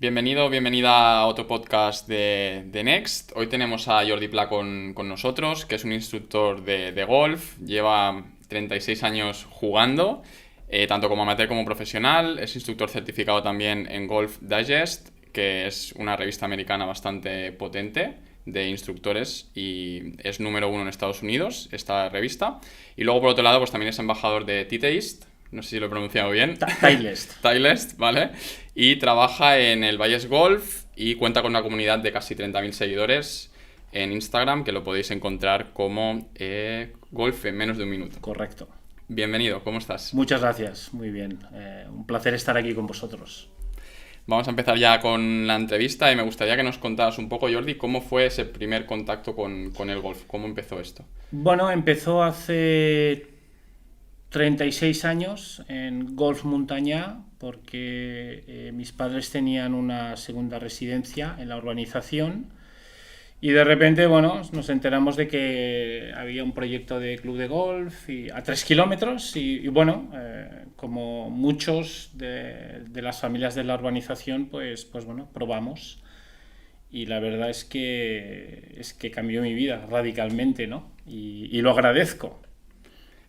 Bienvenido, bienvenida a otro podcast de Next. Hoy tenemos a Jordi Pla con nosotros, que es un instructor de golf. Lleva 36 años jugando, tanto como amateur como profesional. Es instructor certificado también en Golf Digest, que es una revista americana bastante potente de instructores y es número 1 en Estados Unidos, esta revista. Y luego, por otro lado, pues también es embajador de Titaist. No sé si lo he pronunciado bien. Titleist. Titleist, ¿vale? Y trabaja en el Valles Golf y cuenta con una comunidad de casi 30.000 seguidores en Instagram, que lo podéis encontrar como Golf en menos de un minuto. Correcto. Bienvenido, ¿cómo estás? Muchas gracias, muy bien. Un placer estar aquí con vosotros. Vamos a empezar ya con la entrevista y me gustaría que nos contaras un poco, Jordi, cómo fue ese primer contacto con el golf, cómo empezó esto. Bueno, empezó hace 36 años en Golf Montañá porque mis padres tenían una segunda residencia en la urbanización y de repente, bueno, nos enteramos de que había un proyecto de club de golf a 3 kilómetros y bueno, como muchos de las familias de la urbanización, pues bueno, probamos. Y la verdad es que cambió mi vida radicalmente, ¿no? Y lo agradezco.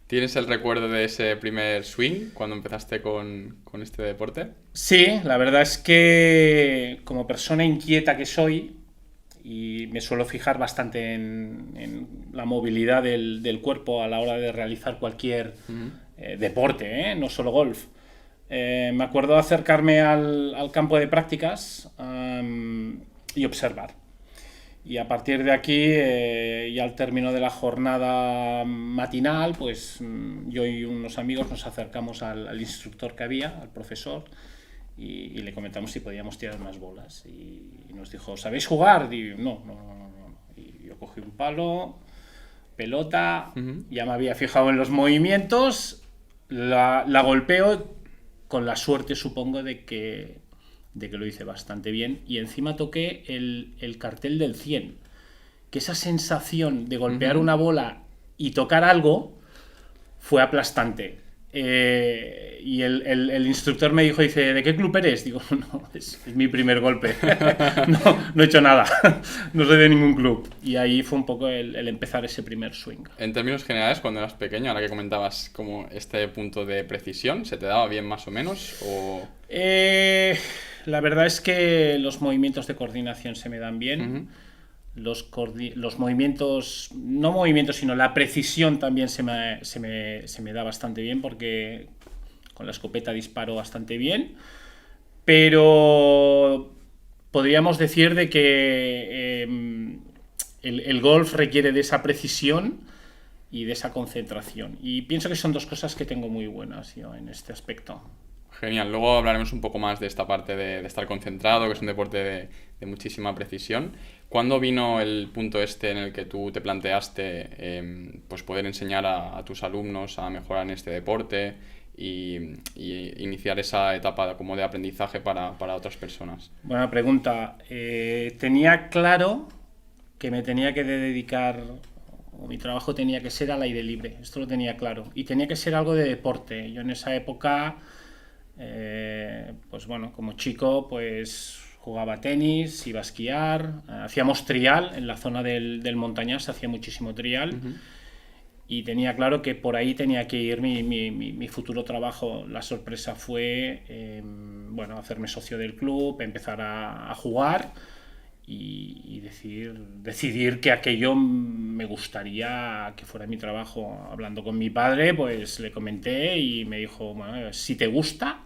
¿Tienes el recuerdo de ese primer swing cuando empezaste con este deporte? Sí, la verdad es que como persona inquieta que soy, y me suelo fijar bastante en la movilidad del cuerpo a la hora de realizar cualquier deporte, no solo golf. Me acuerdo acercarme al campo de prácticas y observar. Y a partir de aquí, y al término de la jornada matinal, pues yo y unos amigos nos acercamos al instructor que había, al profesor, y le comentamos si podíamos tirar más bolas. Y nos dijo, ¿sabéis jugar? Y no. Y yo cogí un palo, pelota, ya me había fijado en los movimientos, la golpeo con la suerte, supongo, de que lo hice bastante bien y encima toqué el cartel del 100, que esa sensación de golpear una bola y tocar algo fue aplastante. Y el instructor me dijo, dice, ¿de qué club eres? Digo, no, es mi primer golpe. No he hecho nada, no soy de ningún club. Y ahí fue un poco el empezar ese primer swing. En términos generales, cuando eras pequeño, ahora que comentabas como este punto de precisión, ¿se te daba bien más o menos? O... La verdad es que los movimientos de coordinación se me dan bien. Los movimientos, no movimientos, sino la precisión también se me da bastante bien porque con la escopeta disparo bastante bien. Pero podríamos decir de que el golf requiere de esa precisión y de esa concentración. Y pienso que son dos cosas que tengo muy buenas yo en este aspecto. Genial, luego hablaremos un poco más de esta parte de estar concentrado, que es un deporte de muchísima precisión. ¿Cuándo vino el punto este en el que tú te planteaste pues poder enseñar a tus alumnos a mejorar en este deporte y iniciar esa etapa como de aprendizaje para otras personas? Buena pregunta. Tenía claro que me tenía que dedicar, o mi trabajo tenía que ser al aire libre, esto lo tenía claro, y tenía que ser algo de deporte. Yo en esa época... pues bueno, como chico pues jugaba tenis, iba a esquiar, hacíamos trial en la zona del Montañés, se hacía muchísimo trial y tenía claro que por ahí tenía que ir mi futuro trabajo. La sorpresa fue bueno, hacerme socio del club, empezar a jugar y decidir que aquello me gustaría que fuera mi trabajo. Hablando con mi padre, pues le comenté y me dijo, bueno, si te gusta,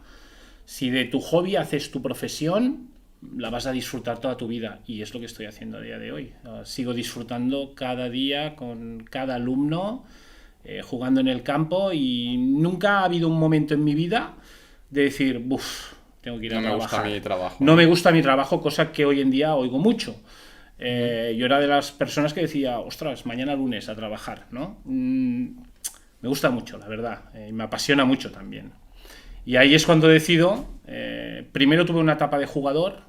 si de tu hobby haces tu profesión, la vas a disfrutar toda tu vida. Y es lo que estoy haciendo a día de hoy. Sigo disfrutando cada día con cada alumno, jugando en el campo, y nunca ha habido un momento en mi vida de decir, buf, tengo que ir a trabajar. No me gusta mi trabajo. No me gusta mi trabajo, cosa que hoy en día oigo mucho. Yo era de las personas que decía, ostras, mañana lunes a trabajar, ¿no? Me gusta mucho, la verdad, y me apasiona mucho también. Y ahí es cuando decido, primero tuve una etapa de jugador,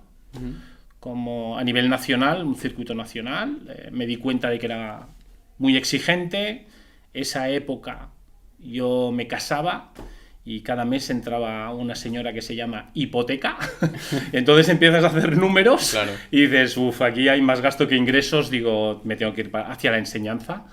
como a nivel nacional, un circuito nacional, me di cuenta de que era muy exigente. Esa época yo me casaba y cada mes entraba una señora que se llama hipoteca. Entonces empiezas a hacer números, claro, y dices, uff, aquí hay más gasto que ingresos, digo, me tengo que ir hacia la enseñanza.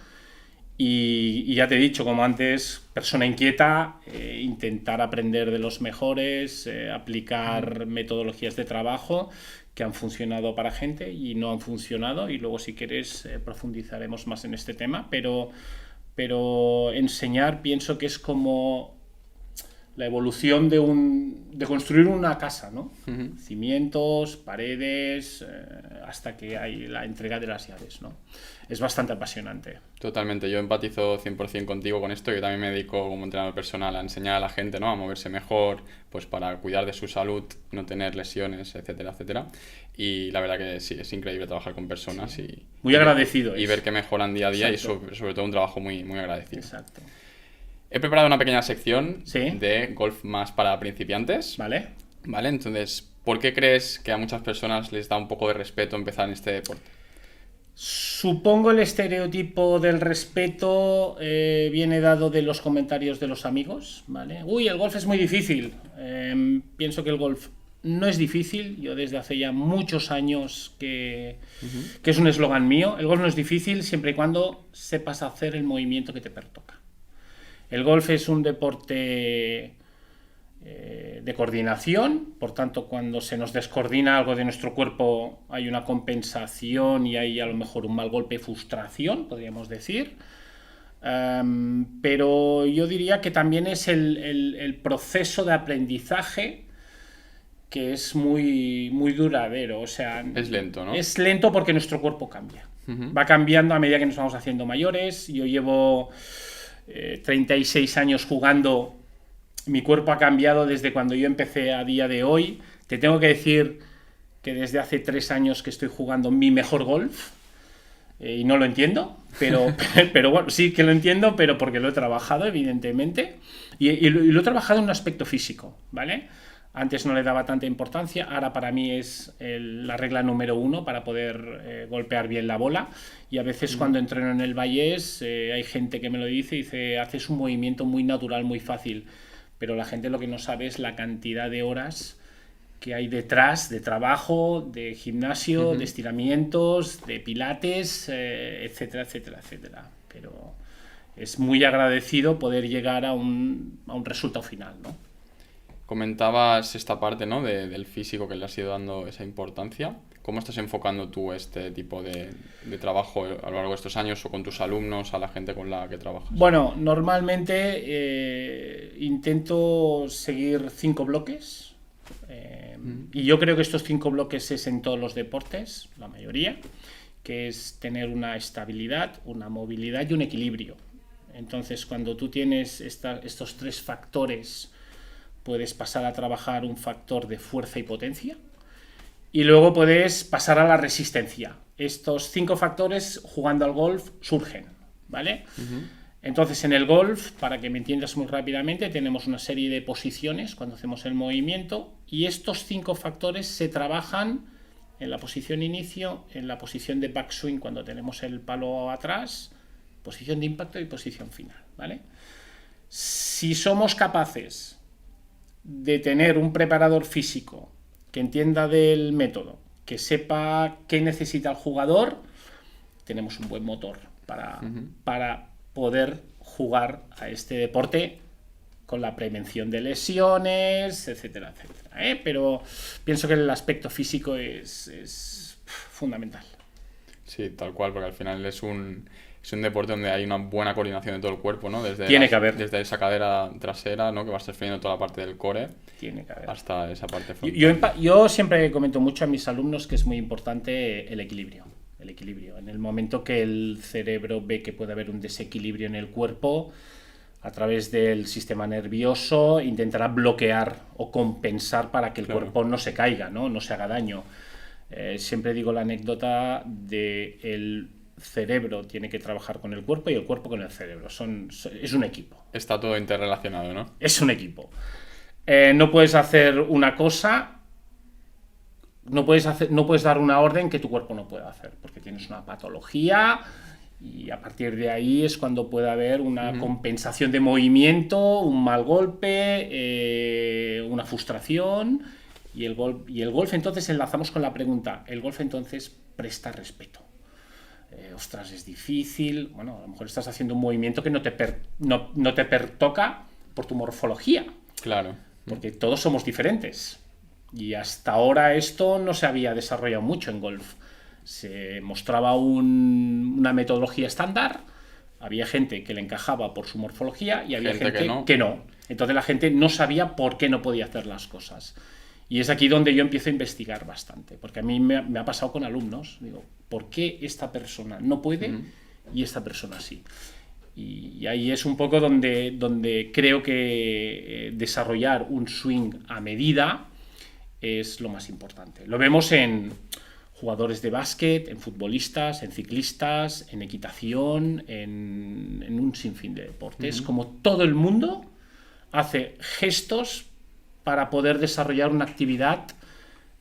Y ya te he dicho, como antes, persona inquieta, intentar aprender de los mejores, aplicar metodologías de trabajo que han funcionado para gente y no han funcionado, y luego si quieres profundizaremos más en este tema, pero enseñar pienso que es como la evolución de construir una casa, ¿no? uh-huh. Cimientos, paredes, hasta que hay la entrega de las llaves, ¿no? Es bastante apasionante. Totalmente, yo empatizo 100% contigo con esto. Yo también me dedico como entrenador personal a enseñar a la gente, ¿no? A moverse mejor, pues para cuidar de su salud, no tener lesiones, etcétera, etcétera. Y la verdad que sí, es increíble trabajar con personas y muy agradecido y ver que mejoran día a día. Exacto. Y sobre todo un trabajo muy, muy agradecido. Exacto. He preparado una pequeña sección ¿Sí? de golf más para principiantes. Vale. Vale, entonces, ¿por qué crees que a muchas personas les da un poco de respeto empezar en este deporte? Supongo el estereotipo del respeto viene dado de los comentarios de los amigos, ¿vale? Uy, el golf es muy difícil. Pienso que el golf no es difícil. Yo desde hace ya muchos años que es un eslogan mío. El golf no es difícil siempre y cuando sepas hacer el movimiento que te pertoca. El golf es un deporte de coordinación, por tanto, cuando se nos descoordina algo de nuestro cuerpo hay una compensación y hay a lo mejor un mal golpe, frustración, podríamos decir. Pero yo diría que también es el proceso de aprendizaje que es muy, muy duradero. O sea, es lento, ¿no? Es lento porque nuestro cuerpo cambia. Uh-huh. Va cambiando a medida que nos vamos haciendo mayores. Yo llevo 36 años jugando. Mi cuerpo ha cambiado desde cuando yo empecé a día de hoy. Te tengo que decir que desde hace 3 años que estoy jugando mi mejor golf y no lo entiendo, pero bueno, sí que lo entiendo, pero porque lo he trabajado, evidentemente, y lo he trabajado en un aspecto físico, ¿vale? Antes no le daba tanta importancia, ahora para mí es la regla número 1 para poder golpear bien la bola. Y a veces cuando entreno en el Vallés hay gente que me lo dice, haces un movimiento muy natural, muy fácil, pero la gente lo que no sabe es la cantidad de horas que hay detrás de trabajo, de gimnasio, de estiramientos, de pilates, etcétera, etcétera, etcétera. Pero es muy agradecido poder llegar a un resultado final, ¿no? Comentabas esta parte, ¿no? del físico que le has ido dando esa importancia. ¿Cómo estás enfocando tú este tipo de trabajo a lo largo de estos años o con tus alumnos, a la gente con la que trabajas? Bueno, normalmente intento seguir 5 bloques y yo creo que estos 5 bloques es en todos los deportes, la mayoría, que es tener una estabilidad, una movilidad y un equilibrio. Entonces, cuando tú tienes estos 3 factores, puedes pasar a trabajar un factor de fuerza y potencia y luego puedes pasar a la resistencia. Estos 5 factores jugando al golf surgen, ¿vale? Entonces en el golf, para que me entiendas muy rápidamente, tenemos una serie de posiciones cuando hacemos el movimiento y estos 5 factores se trabajan en la posición inicio, en la posición de backswing cuando tenemos el palo atrás, posición de impacto y posición final, ¿vale? Si somos capaces de tener un preparador físico que entienda del método, que sepa qué necesita el jugador, tenemos un buen motor para poder jugar a este deporte con la prevención de lesiones, etcétera, etcétera, Pero pienso que el aspecto físico es fundamental. Sí, tal cual, porque al final es un deporte donde hay una buena coordinación de todo el cuerpo, ¿no? Tiene que haber. Desde esa cadera trasera, ¿no? Que vas transfiriendo toda la parte del core. Tiene que haber. Hasta esa parte frontal. Yo siempre comento mucho a mis alumnos que es muy importante el equilibrio. El equilibrio. En el momento que el cerebro ve que puede haber un desequilibrio en el cuerpo, a través del sistema nervioso intentará bloquear o compensar para que el cuerpo no se caiga, no se haga daño. Siempre digo la anécdota de el cerebro tiene que trabajar con el cuerpo y el cuerpo con el cerebro. Es un equipo. Está todo interrelacionado, ¿no? Es un equipo. No puedes hacer una cosa, no puedes dar una orden que tu cuerpo no pueda hacer, porque tienes una patología Y a partir de ahí es cuando puede haber una compensación de movimiento, un mal golpe, una frustración. Y el golf entonces enlazamos con la pregunta. El golf entonces presta respeto. Ostras, es difícil. Bueno, a lo mejor estás haciendo un movimiento que no te pertoca por tu morfología. Claro. Porque todos somos diferentes. Y hasta ahora esto no se había desarrollado mucho en golf. Se mostraba una metodología estándar, había gente que le encajaba por su morfología y había gente que no. Entonces la gente no sabía por qué no podía hacer las cosas. Y es aquí donde yo empiezo a investigar bastante, porque a mí me ha pasado con alumnos. Digo, ¿por qué esta persona no puede y esta persona sí? Y ahí es un poco donde creo que desarrollar un swing a medida es lo más importante. Lo vemos en jugadores de básquet, en futbolistas, en ciclistas, en equitación, en un sinfín de deportes. Como todo el mundo hace gestos para poder desarrollar una actividad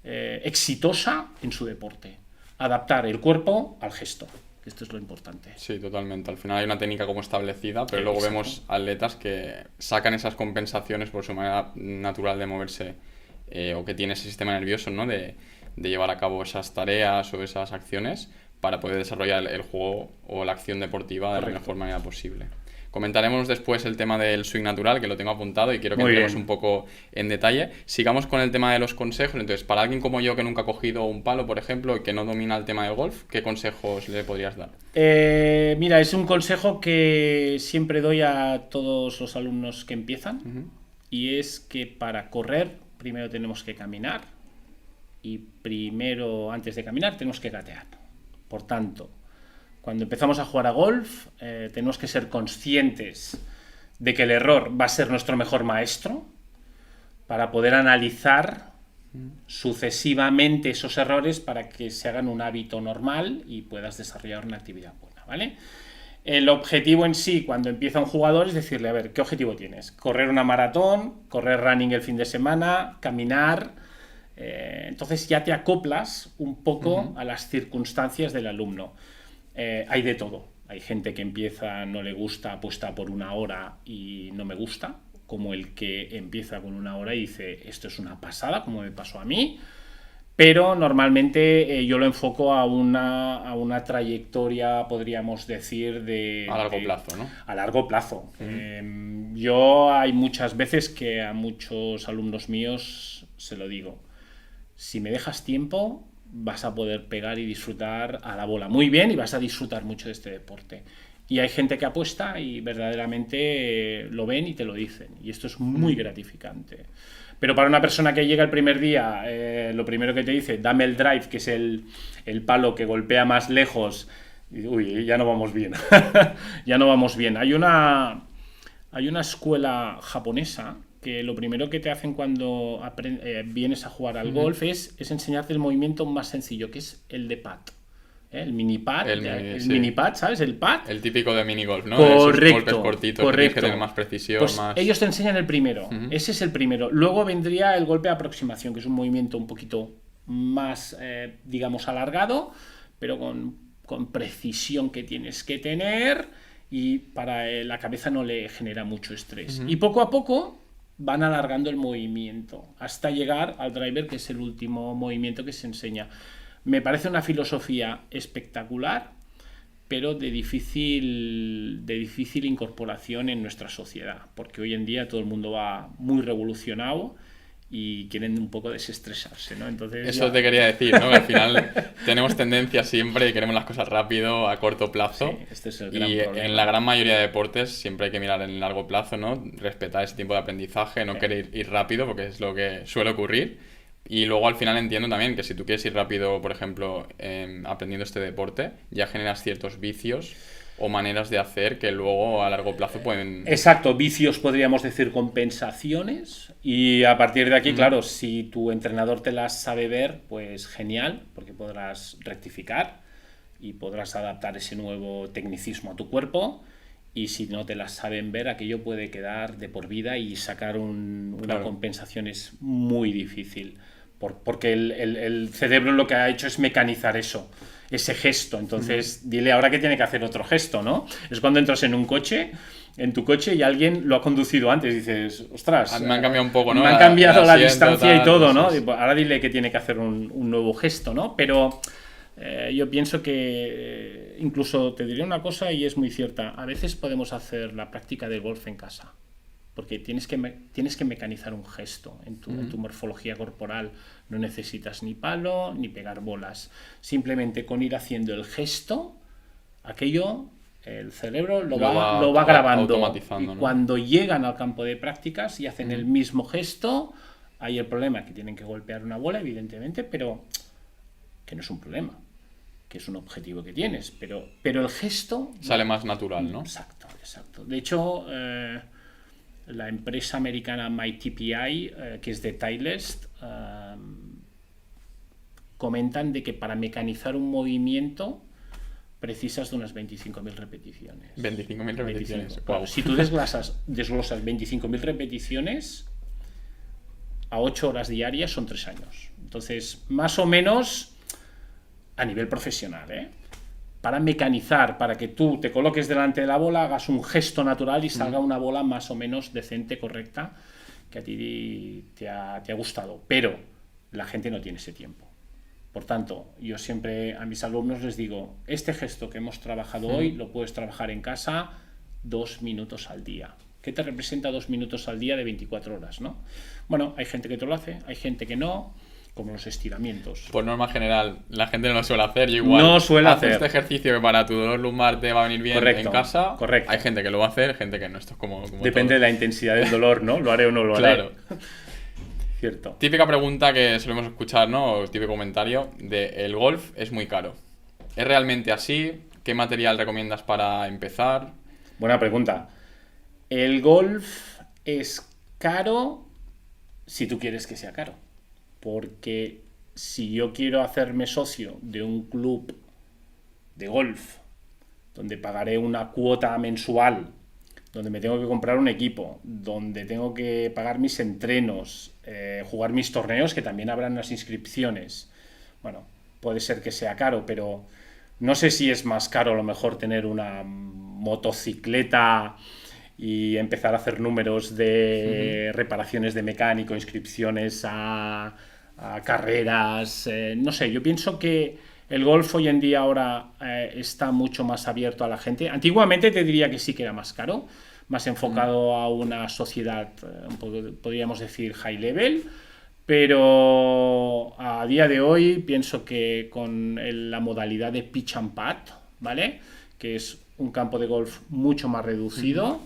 exitosa en su deporte. Adaptar el cuerpo al gesto. Esto es lo importante. Sí, totalmente. Al final hay una técnica como establecida, pero luego vemos atletas que sacan esas compensaciones por su manera natural de moverse o que tiene ese sistema nervioso, ¿no? De llevar a cabo esas tareas o esas acciones para poder desarrollar el juego o la acción deportiva de la mejor manera posible. Comentaremos después el tema del swing natural, que lo tengo apuntado y quiero que entremos un poco en detalle. Sigamos con el tema de los consejos. Entonces, para alguien como yo que nunca ha cogido un palo, por ejemplo, y que no domina el tema del golf, ¿qué consejos le podrías dar? Mira, es un consejo que siempre doy a todos los alumnos que empiezan y es que para correr primero tenemos que caminar y primero, antes de caminar, tenemos que gatear. Por tanto, cuando empezamos a jugar a golf, tenemos que ser conscientes de que el error va a ser nuestro mejor maestro para poder analizar sucesivamente esos errores para que se hagan un hábito normal y puedas desarrollar una actividad buena, ¿vale? El objetivo en sí, cuando empieza un jugador, es decirle, a ver, ¿qué objetivo tienes? ¿Correr una maratón? ¿Correr running el fin de semana? ¿Caminar? Entonces ya te acoplas un poco a las circunstancias del alumno. Hay de todo. Hay gente que empieza, no le gusta, apuesta por una hora y no me gusta, como el que empieza con una hora y dice, esto es una pasada, como me pasó a mí, pero normalmente yo lo enfoco a una trayectoria, podríamos decir, a largo plazo, ¿no? A largo plazo. Yo hay muchas veces que a muchos alumnos míos se lo digo, si me dejas tiempo vas a poder pegar y disfrutar a la bola muy bien y vas a disfrutar mucho de este deporte. Y hay gente que apuesta y verdaderamente lo ven y te lo dicen. Y esto es muy gratificante. Pero para una persona que llega el primer día, lo primero que te dice, dame el drive, que es el palo que golpea más lejos, y, uy, ya no vamos bien. Ya no vamos bien. Hay una escuela japonesa que lo primero que te hacen cuando vienes a jugar al golf es enseñarte el movimiento más sencillo, que es el de pad. El mini pad, mini pad, ¿sabes? El pad. El típico de mini golf, ¿no? Correcto. Esos golpes cortitos, tienes que tener más precisión, pues más... ellos te enseñan el primero. Ese es el primero. Luego vendría el golpe de aproximación, que es un movimiento un poquito más, digamos, alargado, pero con precisión que tienes que tener y para la cabeza no le genera mucho estrés. Y poco a poco van alargando el movimiento hasta llegar al driver, que es el último movimiento que se enseña. Me parece una filosofía espectacular, pero de difícil incorporación en nuestra sociedad, porque hoy en día todo el mundo va muy revolucionado y quieren un poco desestresarse, ¿no? Entonces eso te quería decir, ¿no? Que al final tenemos tendencia siempre y queremos las cosas rápido, a corto plazo. Sí, este es el gran problema. En la gran mayoría de deportes siempre hay que mirar en el largo plazo, ¿no? Respetar ese tiempo de aprendizaje, no querer ir rápido, porque es lo que suele ocurrir. Y luego al final entiendo también que si tú quieres ir rápido, por ejemplo, aprendiendo este deporte, ya generas ciertos vicios o maneras de hacer que luego a largo plazo pueden... Exacto, vicios podríamos decir compensaciones y a partir de aquí, claro, si tu entrenador te las sabe ver, pues genial, porque podrás rectificar y podrás adaptar ese nuevo tecnicismo a tu cuerpo y si no te las saben ver, aquello puede quedar de por vida y sacar una compensación es muy difícil porque el cerebro lo que ha hecho es mecanizar eso. ese gesto. Entonces, dile ahora que tiene que hacer otro gesto, ¿no? Es cuando entras en un coche, en tu coche, y alguien lo ha conducido antes. Dices, ostras, Me han cambiado un poco, ¿no? Me han cambiado la asiento, distancia tal, y todo, ¿no? pues, Ahora dile que tiene que hacer un nuevo gesto, ¿no? Pero yo pienso que incluso te diré una cosa y es muy cierta. A veces podemos hacer la práctica del golf en casa. Porque tienes que mecanizar un gesto en tu morfología corporal. No necesitas ni palo ni pegar bolas. Simplemente con ir haciendo el gesto, aquello, el cerebro lo va grabando. Y ¿no? cuando llegan al campo de prácticas y hacen el mismo gesto, hay el problema que tienen que golpear una bola, evidentemente, pero que no es un problema, que es un objetivo que tienes. Pero el gesto... Sale más natural, ¿no? Exacto. De hecho... la empresa americana MyTPI, que es de Titleist, comentan de que para mecanizar un movimiento precisas de unas 25.000 repeticiones. 25.000 repeticiones. Wow. Si tú desglosas 25.000 repeticiones a 8 horas diarias son 3 años. Entonces, más o menos a nivel profesional, para mecanizar, para que tú te coloques delante de la bola, hagas un gesto natural y salga una bola más o menos decente, correcta, que a ti te ha gustado. Pero la gente no tiene ese tiempo. Por tanto, yo siempre a mis alumnos les digo, este gesto que hemos trabajado hoy lo puedes trabajar en casa 2 minutos al día. ¿Qué te representa 2 minutos al día de 24 horas, no? Bueno, hay gente que te lo hace, hay gente que no, como los estiramientos. Por norma general, la gente no lo suele hacer. Yo igual no suele hacer este ejercicio que para tu dolor lumbar te va a venir bien en casa. Correcto. Hay gente que lo va a hacer, gente que no. Esto es como depende todo. de la intensidad del dolor, ¿no? Lo haré o no lo haré. Claro. Cierto. Típica pregunta que solemos escuchar, ¿no? O típico comentario de el golf es muy caro. ¿Es realmente así? ¿Qué material recomiendas para empezar? Buena pregunta. El golf es caro si tú quieres que sea caro. Porque si yo quiero hacerme socio de un club de golf donde pagaré una cuota mensual, donde me tengo que comprar un equipo, donde tengo que pagar mis entrenos, jugar mis torneos, que también habrán unas inscripciones, bueno, puede ser que sea caro, pero no sé si es más caro a lo mejor tener una motocicleta y empezar a hacer números de reparaciones de mecánico, inscripciones a carreras, no sé, yo pienso que el golf hoy en día ahora está mucho más abierto a la gente. Antiguamente te diría que sí que era más caro, más enfocado a una sociedad, podríamos decir, high level, pero a día de hoy pienso que con la modalidad de pitch and putt, ¿vale? Que es un campo de golf mucho más reducido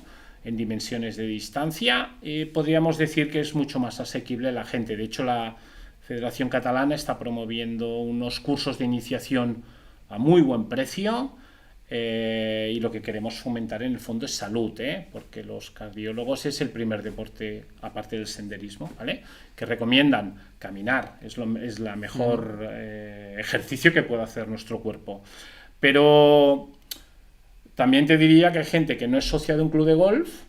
en dimensiones de distancia, podríamos decir que es mucho más asequible a la gente. De hecho, la Federación Catalana está promoviendo unos cursos de iniciación a muy buen precio y lo que queremos fomentar en el fondo es salud, porque los cardiólogos es el primer deporte, aparte del senderismo, ¿vale? Que recomiendan caminar, es la mejor ejercicio que puede hacer nuestro cuerpo. Pero también te diría que hay gente que no es socia de un club de golf,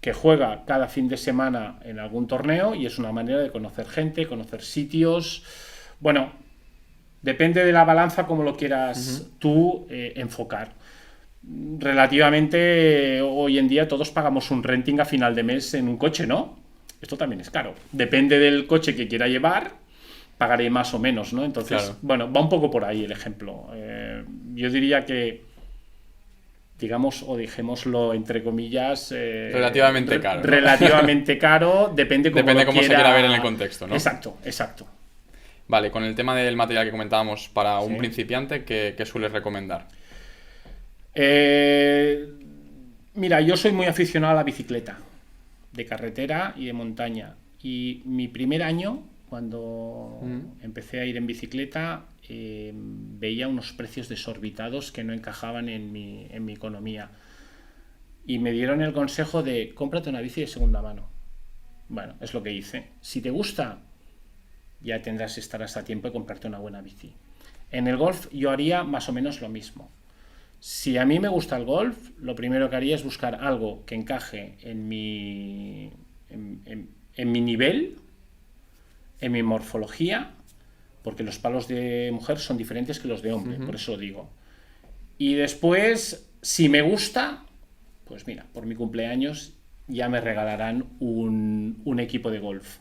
que juega cada fin de semana en algún torneo y es una manera de conocer gente, conocer sitios. Bueno, depende de la balanza como lo quieras tú enfocar. Relativamente, hoy en día todos pagamos un renting a final de mes en un coche, ¿no? Esto también es caro. Depende del coche que quiera llevar, pagaré más o menos, ¿no? Entonces, claro, bueno, va un poco por ahí el ejemplo. Yo diría que, digamos, o dejémoslo entre comillas, relativamente caro, ¿no? Relativamente caro, depende cómo se quiera ver en el contexto, ¿no? Exacto. Vale, con el tema del material que comentábamos para un principiante, ¿qué sueles recomendar? Mira, yo soy muy aficionado a la bicicleta de carretera y de montaña, y mi primer año, cuando empecé a ir en bicicleta, veía unos precios desorbitados que no encajaban en mi economía, y me dieron el consejo de cómprate una bici de segunda mano. Bueno, es lo que hice. Si te gusta, ya estarás a tiempo de comprarte una buena bici. En el golf yo haría más o menos lo mismo. Si a mí me gusta el golf, lo primero que haría es buscar algo que encaje en mi nivel, en mi morfología, porque los palos de mujer son diferentes que los de hombre, por eso lo digo. Y después, si me gusta, pues mira, por mi cumpleaños ya me regalarán un equipo de golf.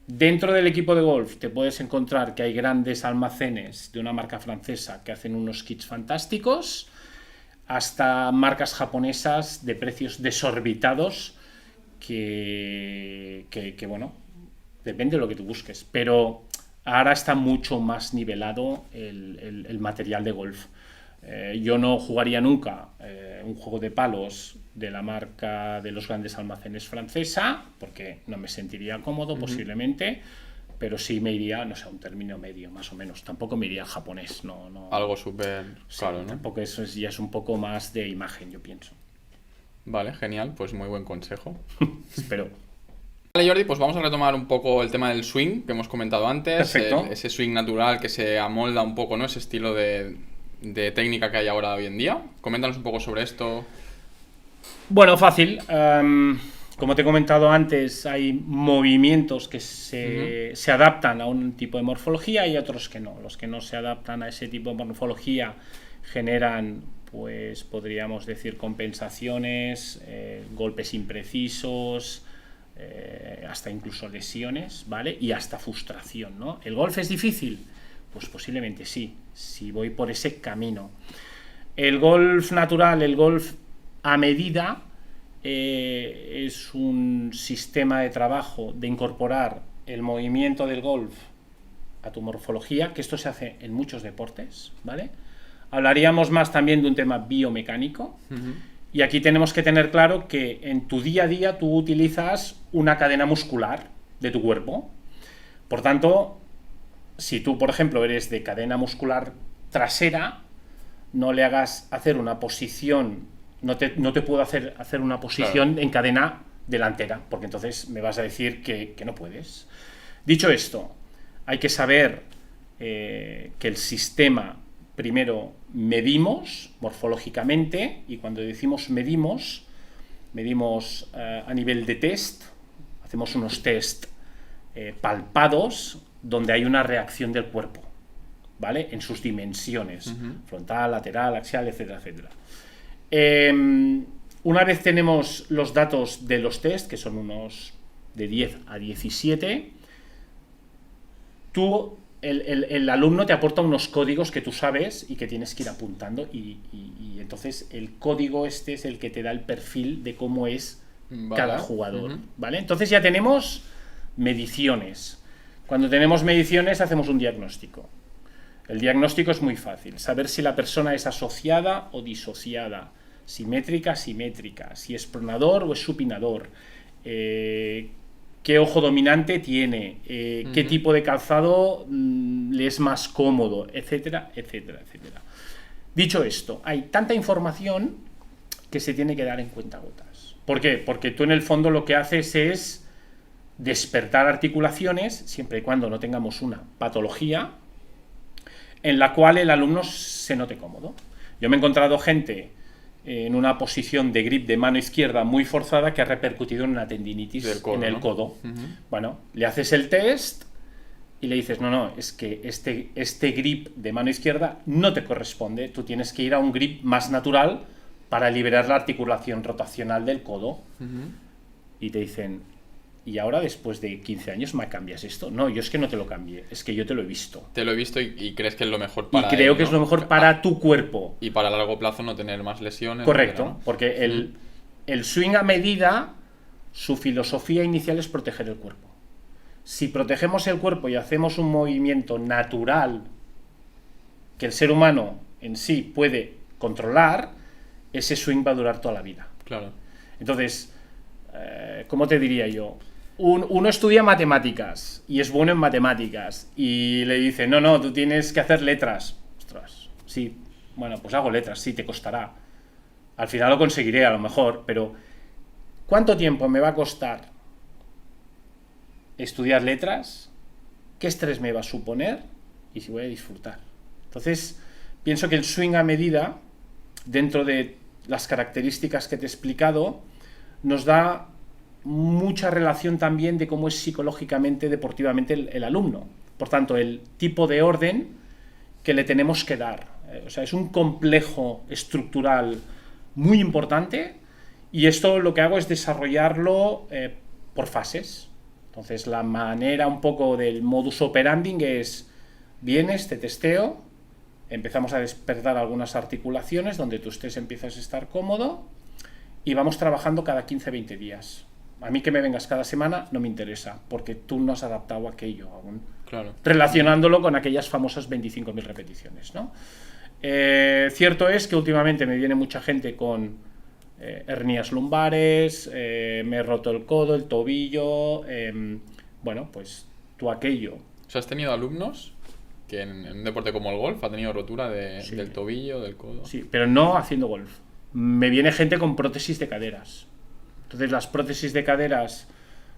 Dentro del equipo de golf te puedes encontrar que hay grandes almacenes de una marca francesa que hacen unos kits fantásticos, hasta marcas japonesas de precios desorbitados que bueno, depende de lo que tú busques. Pero ahora está mucho más nivelado el material de golf. Yo no jugaría nunca un juego de palos de la marca de los grandes almacenes francesa, porque no me sentiría cómodo posiblemente, pero sí me iría, no sé, a un término medio, más o menos. Tampoco me iría al japonés, no. Algo súper caro, ¿no? Tampoco eso ya es un poco más de imagen, yo pienso. Vale, genial, pues muy buen consejo. Espero. Vale, Jordi, pues vamos a retomar un poco el tema del swing que hemos comentado antes. Perfecto. Ese swing natural que se amolda un poco, ¿no? Ese estilo de técnica que hay ahora hoy en día. Coméntanos un poco sobre esto. Bueno, fácil. Como te he comentado antes, hay movimientos que se adaptan a un tipo de morfología y otros que no. Los que no se adaptan a ese tipo de morfología generan, pues podríamos decir, compensaciones, golpes imprecisos, hasta incluso lesiones, ¿vale? Y hasta frustración, ¿no? ¿El golf es difícil? Pues posiblemente sí, si voy por ese camino. El golf natural, el golf a medida, es un sistema de trabajo de incorporar el movimiento del golf a tu morfología, que esto se hace en muchos deportes, ¿vale? Hablaríamos más también de un tema biomecánico. Y aquí tenemos que tener claro que en tu día a día tú utilizas una cadena muscular de tu cuerpo. Por tanto, si tú, por ejemplo, eres de cadena muscular trasera, no le hagas hacer una posición, no te puedo hacer una posición en cadena delantera, porque entonces me vas a decir que no puedes. Dicho esto, hay que saber que el sistema, primero, medimos morfológicamente, y cuando decimos medimos a nivel de test, hacemos unos test palpados, donde hay una reacción del cuerpo, ¿vale? En sus dimensiones, frontal, lateral, axial, etcétera, etcétera. Una vez tenemos los datos de los test, que son unos de 10 a 17, el alumno te aporta unos códigos que tú sabes y que tienes que ir apuntando, y entonces el código este es el que te da el perfil de cómo es cada jugador, ¿vale? Entonces ya tenemos mediciones. Cuando tenemos mediciones hacemos un diagnóstico. El diagnóstico es muy fácil, saber si la persona es asociada o disociada, simétrica, asimétrica, si es pronador o es supinador, qué ojo dominante tiene, qué tipo de calzado le es más cómodo, etcétera, etcétera, etcétera. Dicho esto, hay tanta información que se tiene que dar en cuentagotas. ¿Por qué? Porque tú en el fondo lo que haces es despertar articulaciones, siempre y cuando no tengamos una patología, en la cual el alumno se note cómodo. Yo me he encontrado gente en una posición de grip de mano izquierda muy forzada que ha repercutido en una tendinitis en el codo. Bueno, le haces el test y le dices, no, es que este grip de mano izquierda no te corresponde, tú tienes que ir a un grip más natural para liberar la articulación rotacional del codo. Y te dicen, ¿y ahora después de 15 años me cambias esto? No, yo es que no te lo cambié, es que yo te lo he visto. Te lo he visto y crees que es lo mejor para él. Y creo que ¿no? es lo mejor para tu cuerpo. Y para largo plazo no tener más lesiones. Correcto, ¿no? porque el swing a medida, su filosofía inicial es proteger el cuerpo. Si protegemos el cuerpo y hacemos un movimiento natural que el ser humano en sí puede controlar, ese swing va a durar toda la vida. Claro. Entonces, ¿cómo te diría yo? Uno estudia matemáticas y es bueno en matemáticas y le dice, no, tú tienes que hacer letras. Ostras, sí, bueno, pues hago letras, sí, te costará. Al final lo conseguiré a lo mejor, pero ¿cuánto tiempo me va a costar estudiar letras? ¿Qué estrés me va a suponer? Y si voy a disfrutar. Entonces, pienso que el swing a medida, dentro de las características que te he explicado, nos da mucha relación también de cómo es psicológicamente, deportivamente el alumno. Por tanto, el tipo de orden que le tenemos que dar. O sea, es un complejo estructural muy importante y esto lo que hago es desarrollarlo por fases. Entonces, la manera un poco del modus operandi es: vienes, te testeo, empezamos a despertar algunas articulaciones donde tú empiezas a estar cómodo y vamos trabajando cada 15-20 días. A mí que me vengas cada semana no me interesa, porque tú no has adaptado aquello aún. Claro. Relacionándolo con aquellas famosas 25.000 repeticiones, ¿no? Cierto es que últimamente me viene mucha gente con hernias lumbares, me he roto el codo, el tobillo, bueno, pues tú aquello. O sea, ¿has tenido alumnos que en un deporte como el golf ha tenido rotura Sí. del tobillo, del codo? Sí, pero no haciendo golf. Me viene gente con prótesis de caderas. Entonces, las prótesis de caderas,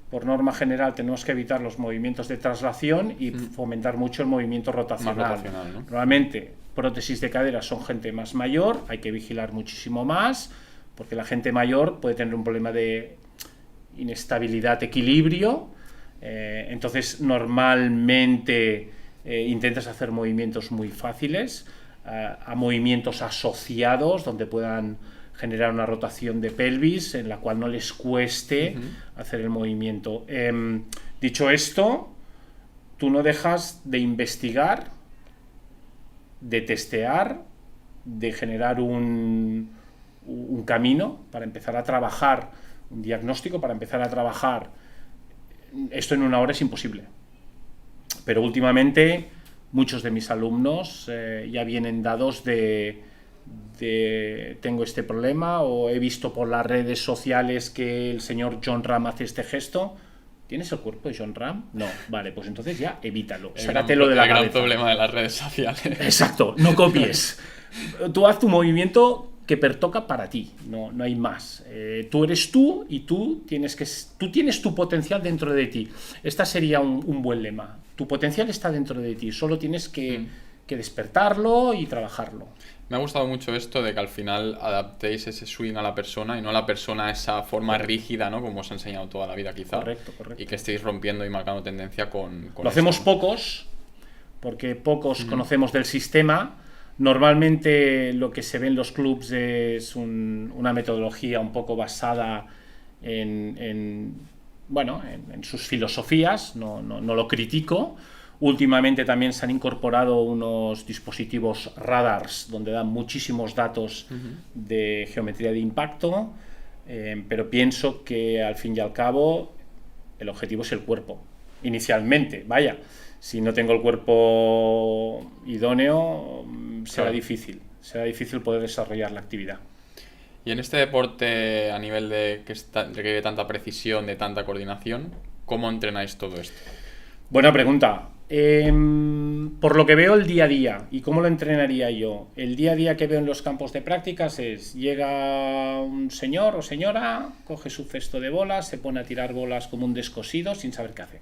por norma general, tenemos que evitar los movimientos de traslación y fomentar mucho el movimiento rotacional. Más rotacional, ¿no? Normalmente, prótesis de caderas son gente más mayor, hay que vigilar muchísimo más, porque la gente mayor puede tener un problema de inestabilidad, equilibrio. Entonces, normalmente intentas hacer movimientos muy fáciles, a movimientos asociados, donde puedan generar una rotación de pelvis en la cual no les cueste hacer el movimiento. Dicho esto, tú no dejas de investigar, de testear, de generar un camino para empezar a trabajar, un diagnóstico para empezar a trabajar. Esto en una hora es imposible. Pero últimamente muchos de mis alumnos ya vienen dados de tengo este problema, o he visto por las redes sociales que el señor John Ram hace este gesto. ¿Tienes el cuerpo de John Ram? No, vale, pues entonces ya evítalo, sácatelo de la cabeza. El gran problema de las redes sociales. Exacto, no copies. Tú haz tu movimiento que pertoca para ti, no hay más. Tú eres tú y tú tienes tu potencial dentro de ti. Este sería un buen lema. Tu potencial está dentro de ti, solo tienes que despertarlo y trabajarlo. Me ha gustado mucho esto de que al final adaptéis ese swing a la persona y no la persona a esa forma rígida, ¿no? Como os ha enseñado toda la vida, quizá. Correcto. Y que estéis rompiendo y marcando tendencia con Lo hacemos esto. Pocos, porque pocos conocemos del sistema. Normalmente lo que se ve en los clubs es una metodología un poco basada en sus filosofías, no lo critico. Últimamente también se han incorporado unos dispositivos radars donde dan muchísimos datos de geometría de impacto, pero pienso que al fin y al cabo el objetivo es el cuerpo. Inicialmente, vaya, si no tengo el cuerpo idóneo, será difícil poder desarrollar la actividad. Y en este deporte, a nivel de que requiere tanta precisión, de tanta coordinación, ¿cómo entrenáis todo esto? Buena pregunta. Por lo que veo el día a día, ¿y cómo lo entrenaría yo? El día a día que veo en los campos de prácticas es: llega un señor o señora, coge su cesto de bolas, se pone a tirar bolas como un descosido sin saber qué hace.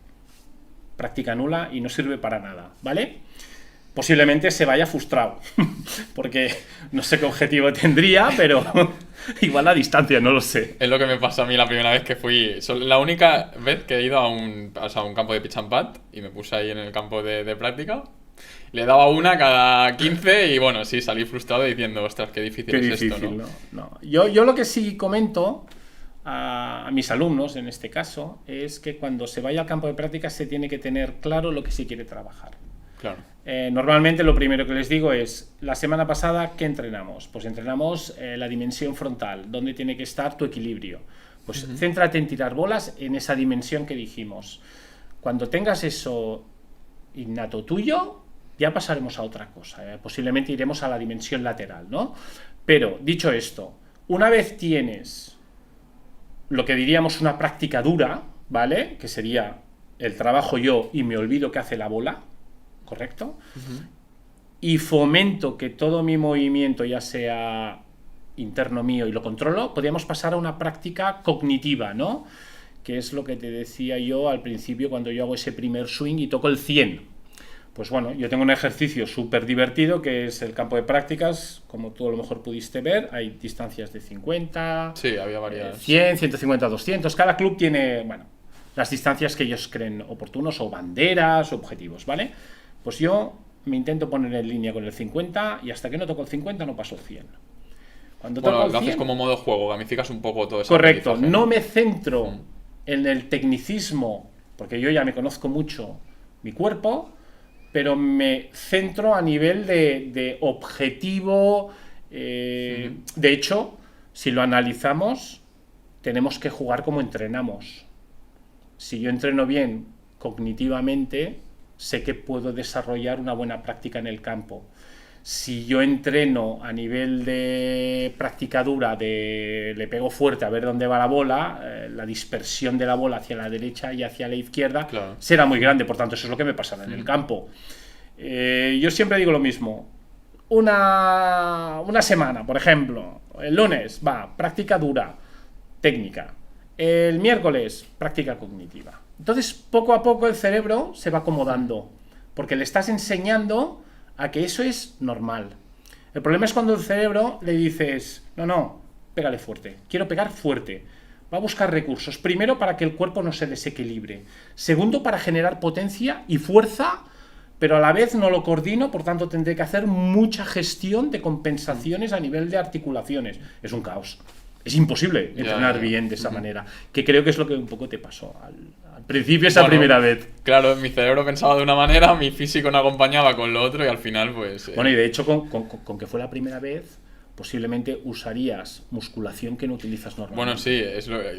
Práctica nula y no sirve para nada, ¿vale? Posiblemente se vaya frustrado, porque no sé qué objetivo tendría, pero igual la distancia, no lo sé. Es lo que me pasó a mí la primera vez que fui. La única vez que he ido a un campo de pitch and putt y me puse ahí en el campo de práctica. Le daba una cada 15 y bueno, sí, salí frustrado diciendo, ostras, qué difícil es esto, ¿no? No. Yo lo que sí comento a mis alumnos, en este caso, es que cuando se vaya al campo de práctica se tiene que tener claro lo que se quiere trabajar. Claro. Normalmente lo primero que les digo es: la semana pasada, ¿qué entrenamos? Pues entrenamos la dimensión frontal, ¿dónde tiene que estar tu equilibrio? Pues céntrate en tirar bolas en esa dimensión que dijimos. Cuando tengas eso innato tuyo, ya pasaremos a otra cosa. Posiblemente iremos a la dimensión lateral, ¿no? Pero, dicho esto, una vez tienes lo que diríamos una práctica dura, ¿vale? Que sería el trabajo yo y me olvido que hace la bola, ¿correcto? Y fomento que todo mi movimiento ya sea interno mío y lo controlo, podríamos pasar a una práctica cognitiva, ¿no? Que es lo que te decía yo al principio cuando yo hago ese primer swing y toco el 100. Pues bueno, yo tengo un ejercicio súper divertido que es el campo de prácticas, como tú a lo mejor pudiste ver, hay distancias de 50, Sí, había varias. 100, 150, 200, cada club tiene, bueno, las distancias que ellos creen oportunos, o banderas, o objetivos, ¿vale? Pues yo me intento poner en línea con el 50 y hasta que no toco el 50 no paso el 100. Cuando toco el lo haces 100, como modo juego, gamificas un poco todo eso. correcto, no me centro en el tecnicismo, porque yo ya me conozco mucho mi cuerpo, pero me centro a nivel de objetivo. De hecho, si lo analizamos, tenemos que jugar como entrenamos. Si yo entreno bien cognitivamente, sé que puedo desarrollar una buena práctica en el campo. Si yo entreno a nivel de práctica dura, de le pego fuerte a ver dónde va la bola, la dispersión de la bola hacia la derecha y hacia la izquierda será muy grande. Por tanto, eso es lo que me pasará en el campo. Yo siempre digo lo mismo. Una semana, por ejemplo, el lunes va práctica dura, técnica. El miércoles, práctica cognitiva. Entonces, poco a poco el cerebro se va acomodando, porque le estás enseñando a que eso es normal. El problema es cuando el cerebro le dices, no, pégale fuerte, quiero pegar fuerte. Va a buscar recursos. Primero, para que el cuerpo no se desequilibre. Segundo, para generar potencia y fuerza, pero a la vez no lo coordino, por tanto tendré que hacer mucha gestión de compensaciones a nivel de articulaciones. Es un caos. Es imposible entrenar bien de esa manera, que creo que es lo que un poco te pasó al principio, esa primera vez. Claro, mi cerebro pensaba de una manera, mi físico no acompañaba con lo otro y al final pues... Bueno, y de hecho con que fue la primera vez, posiblemente usarías musculación que no utilizas normalmente. Bueno, sí,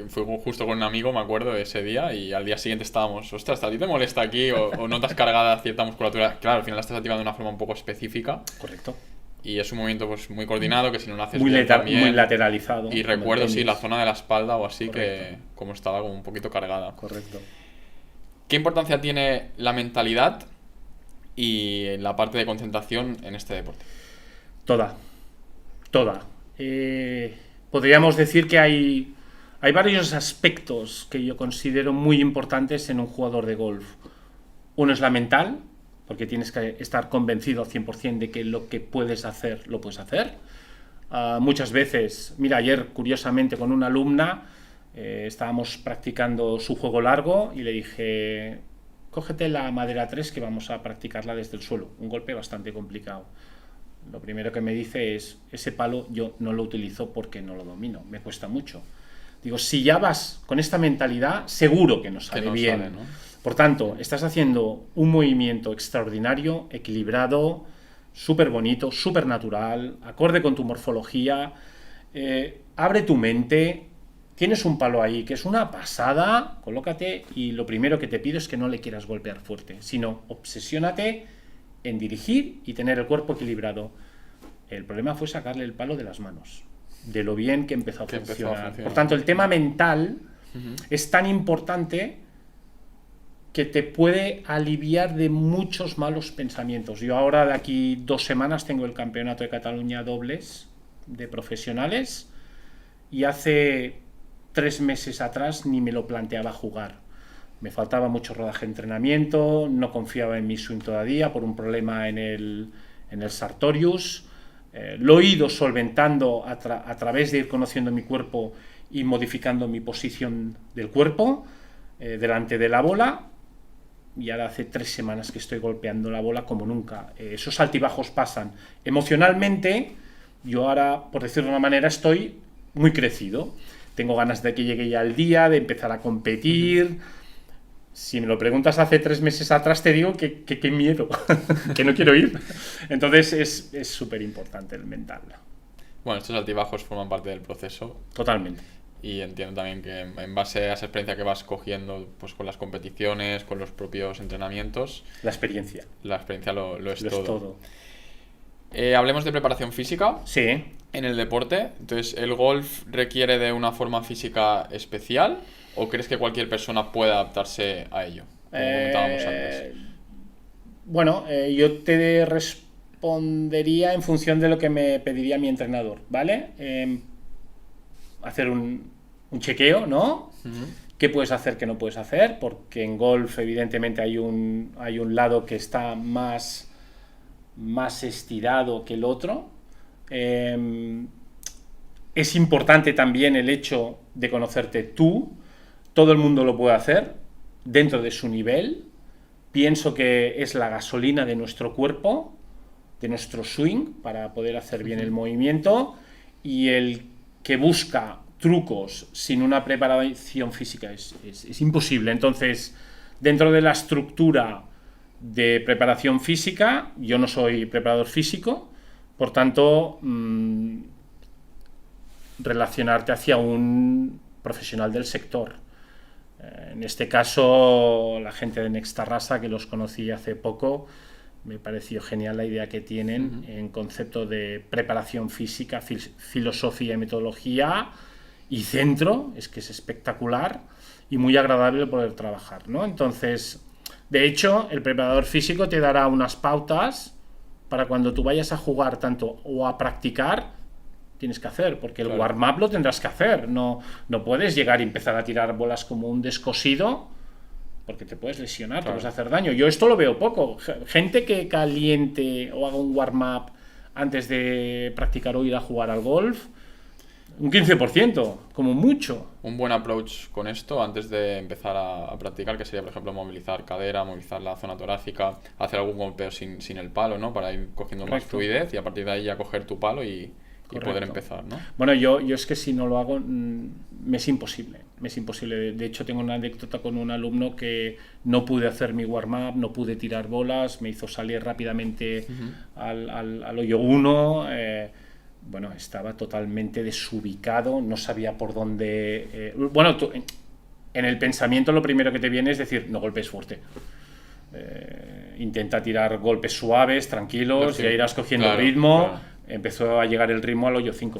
fue justo con un amigo, me acuerdo, ese día, y al día siguiente estábamos, ostras, ¿a ti te molesta aquí o notas cargada cierta musculatura? Claro, al final la estás activando de una forma un poco específica. Correcto. Y es un movimiento pues muy coordinado, que si no lo haces muy bien también... Muy lateralizado. Y recuerdo, sí, la zona de la espalda o así, Correcto. que como estaba como un poquito cargada. Correcto. ¿Qué importancia tiene la mentalidad y la parte de concentración en este deporte? Toda. Podríamos decir que hay varios aspectos que yo considero muy importantes en un jugador de golf. Uno es la mental, porque tienes que estar convencido al 100% de que lo que puedes hacer, lo puedes hacer. Muchas veces, mira, ayer curiosamente con una alumna estábamos practicando su juego largo y le dije, cógete la madera 3 que vamos a practicarla desde el suelo, un golpe bastante complicado. Lo primero que me dice es, ese palo yo no lo utilizo porque no lo domino, me cuesta mucho. Digo, si ya vas con esta mentalidad, seguro que no sale bien. Sale, ¿no? Por tanto, estás haciendo un movimiento extraordinario, equilibrado, súper bonito, súper natural, acorde con tu morfología. Abre tu mente. Tienes un palo ahí que es una pasada, colócate y lo primero que te pido es que no le quieras golpear fuerte, sino obsesiónate en dirigir y tener el cuerpo equilibrado. El problema fue sacarle el palo de las manos, de lo bien que empezó a funcionar. Por tanto, el tema mental es tan importante que te puede aliviar de muchos malos pensamientos. Yo ahora, de aquí 2 semanas, tengo el Campeonato de Cataluña dobles de profesionales y hace 3 meses atrás ni me lo planteaba jugar. Me faltaba mucho rodaje de entrenamiento, no confiaba en mi swing todavía por un problema en el Sartorius. Lo he ido solventando a través de ir conociendo mi cuerpo y modificando mi posición del cuerpo delante de la bola. Y ahora hace 3 semanas que estoy golpeando la bola como nunca. Esos altibajos pasan. Emocionalmente, yo ahora, por decirlo de una manera, estoy muy crecido. Tengo ganas de que llegue ya el día, de empezar a competir. Si me lo preguntas hace 3 meses atrás, te digo que qué miedo, que no quiero ir. Entonces es súper importante el mental. Bueno, estos altibajos forman parte del proceso. Totalmente. Y entiendo también que en base a esa experiencia que vas cogiendo pues con las competiciones, con los propios entrenamientos... La experiencia. La experiencia lo es todo. Es todo. Hablemos de preparación física. Sí. En el deporte. Entonces, ¿el golf requiere de una forma física especial o crees que cualquier persona puede adaptarse a ello? Como comentábamos antes. Bueno, yo te respondería en función de lo que me pediría mi entrenador, ¿vale? Hacer un chequeo, ¿no? ¿Qué puedes hacer, qué no puedes hacer? Porque en golf, evidentemente, hay un lado que está más estirado que el otro. Es importante también el hecho de conocerte tú. Todo el mundo lo puede hacer. dentro de su nivel. Pienso que es la gasolina de nuestro cuerpo, de nuestro swing, para poder hacer bien el movimiento, y el que busca trucos sin una preparación física es imposible. Entonces, dentro de la estructura de preparación física, yo no soy preparador físico, por tanto, relacionarte hacia un profesional del sector. En este caso, la gente de Nextarrasa, que los conocí hace poco, me pareció genial la idea que tienen en concepto de preparación física, filosofía y metodología y centro. Es que es espectacular y muy agradable poder trabajar, ¿no? Entonces, de hecho, el preparador físico te dará unas pautas para cuando tú vayas a jugar tanto o a practicar, tienes que hacer, porque el warm-up lo tendrás que hacer. No puedes llegar y empezar a tirar bolas como un descosido, porque te puedes lesionar, te puedes hacer daño. Yo esto lo veo poco. Gente que caliente o haga un warm-up antes de practicar o ir a jugar al golf, un 15%, como mucho. Un buen approach con esto antes de empezar a practicar, que sería, por ejemplo, movilizar cadera, movilizar la zona torácica, hacer algún golpeo sin el palo, ¿no? Para ir cogiendo más fluidez y a partir de ahí ya coger tu palo y poder empezar, ¿no? Bueno, yo es que si no lo hago, me es imposible. De hecho, tengo una anécdota con un alumno que no pude hacer mi warm-up, no pude tirar bolas, me hizo salir rápidamente al hoyo 1. Bueno, estaba totalmente desubicado, no sabía por dónde... bueno, en el pensamiento lo primero que te viene es decir, no golpes fuerte. Intenta tirar golpes suaves, tranquilos, ya irás cogiendo ritmo. Claro. Empezó a llegar el ritmo al hoyo 5.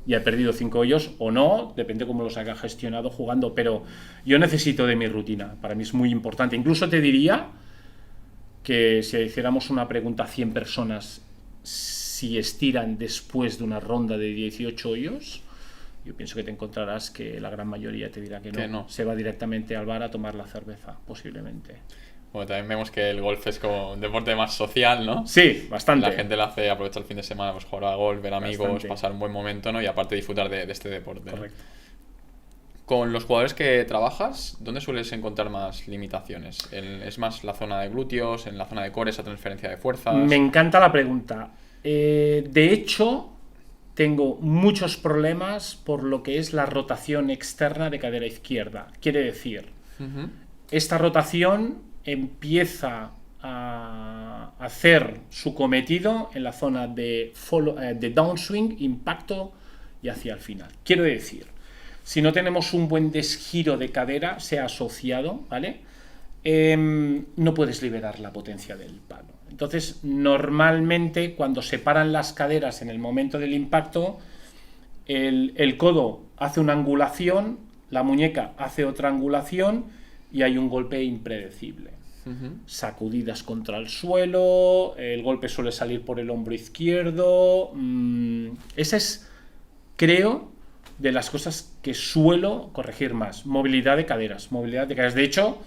Y ha perdido 5 hoyos o no, depende cómo los haya gestionado jugando. Pero yo necesito de mi rutina, para mí es muy importante. Incluso te diría que si hiciéramos una pregunta a 100 personas si estiran después de una ronda de 18 hoyos, yo pienso que te encontrarás que la gran mayoría te dirá que no. Se va directamente al bar a tomar la cerveza, posiblemente. Bueno, también vemos que el golf es como un deporte más social, ¿no? Sí, bastante. La gente lo hace, aprovecha el fin de semana, pues jugar a golf, ver amigos, pasar un buen momento, ¿no? Y aparte disfrutar de este deporte. Correcto. Con los jugadores que trabajas, ¿dónde sueles encontrar más limitaciones? ¿Es más la zona de glúteos, en la zona de core, esa transferencia de fuerzas? Me encanta la pregunta. De hecho, tengo muchos problemas por lo que es la rotación externa de cadera izquierda. Quiere decir, esta rotación empieza a hacer su cometido en la zona de downswing, impacto y hacia el final. Quiero decir, si no tenemos un buen desgiro de cadera, sea asociado, ¿vale? No puedes liberar la potencia del palo. Entonces, normalmente, cuando se paran las caderas en el momento del impacto, el codo hace una angulación, la muñeca hace otra angulación y hay un golpe impredecible. Sacudidas contra el suelo, el golpe suele salir por el hombro izquierdo. Esa es, creo, de las cosas que suelo corregir más. Movilidad de caderas. De hecho,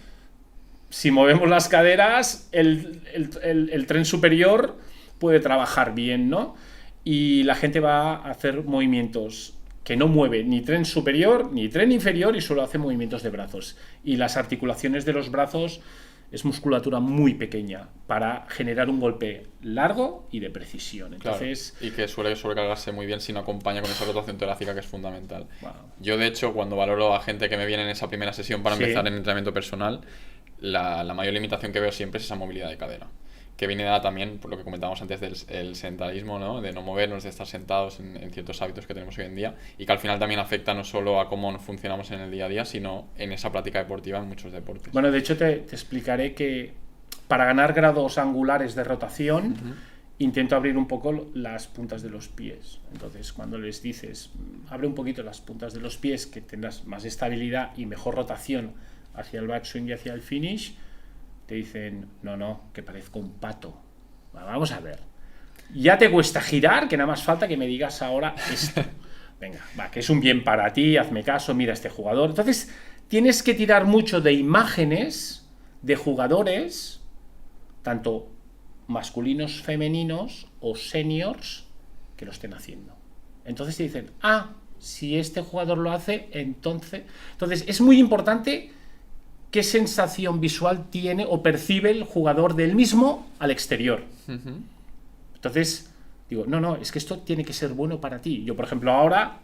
si movemos las caderas, el tren superior puede trabajar bien, ¿no? Y la gente va a hacer movimientos que no mueve ni tren superior ni tren inferior y solo hace movimientos de brazos. Y las articulaciones de los brazos es musculatura muy pequeña para generar un golpe largo y de precisión. Entonces, claro, y que suele sobrecargarse muy bien si no acompaña con esa rotación torácica, que es fundamental. Wow. Yo, de hecho, cuando valoro a gente que me viene en esa primera sesión para empezar en entrenamiento personal, la mayor limitación que veo siempre es esa movilidad de cadera, que viene dada también por lo que comentábamos antes del sedentarismo, ¿no? De no movernos, de estar sentados en ciertos hábitos que tenemos hoy en día, y que al final también afecta no solo a cómo funcionamos en el día a día, sino en esa práctica deportiva en muchos deportes. Bueno, de hecho te explicaré que para ganar grados angulares de rotación, intento abrir un poco las puntas de los pies. Entonces, cuando les dices, abre un poquito las puntas de los pies, que tendrás más estabilidad y mejor rotación hacia el backswing y hacia el finish, te dicen, no, que parezco un pato. Vamos a ver. Ya te cuesta girar, que nada más falta que me digas ahora esto. Venga, que es un bien para ti, hazme caso, mira a este jugador. Entonces, tienes que tirar mucho de imágenes de jugadores, tanto masculinos, femeninos o seniors, que lo estén haciendo. Entonces te dicen, si este jugador lo hace, entonces es muy importante qué sensación visual tiene o percibe el jugador del mismo al exterior. Entonces, digo, no, es que esto tiene que ser bueno para ti. Yo, por ejemplo, ahora,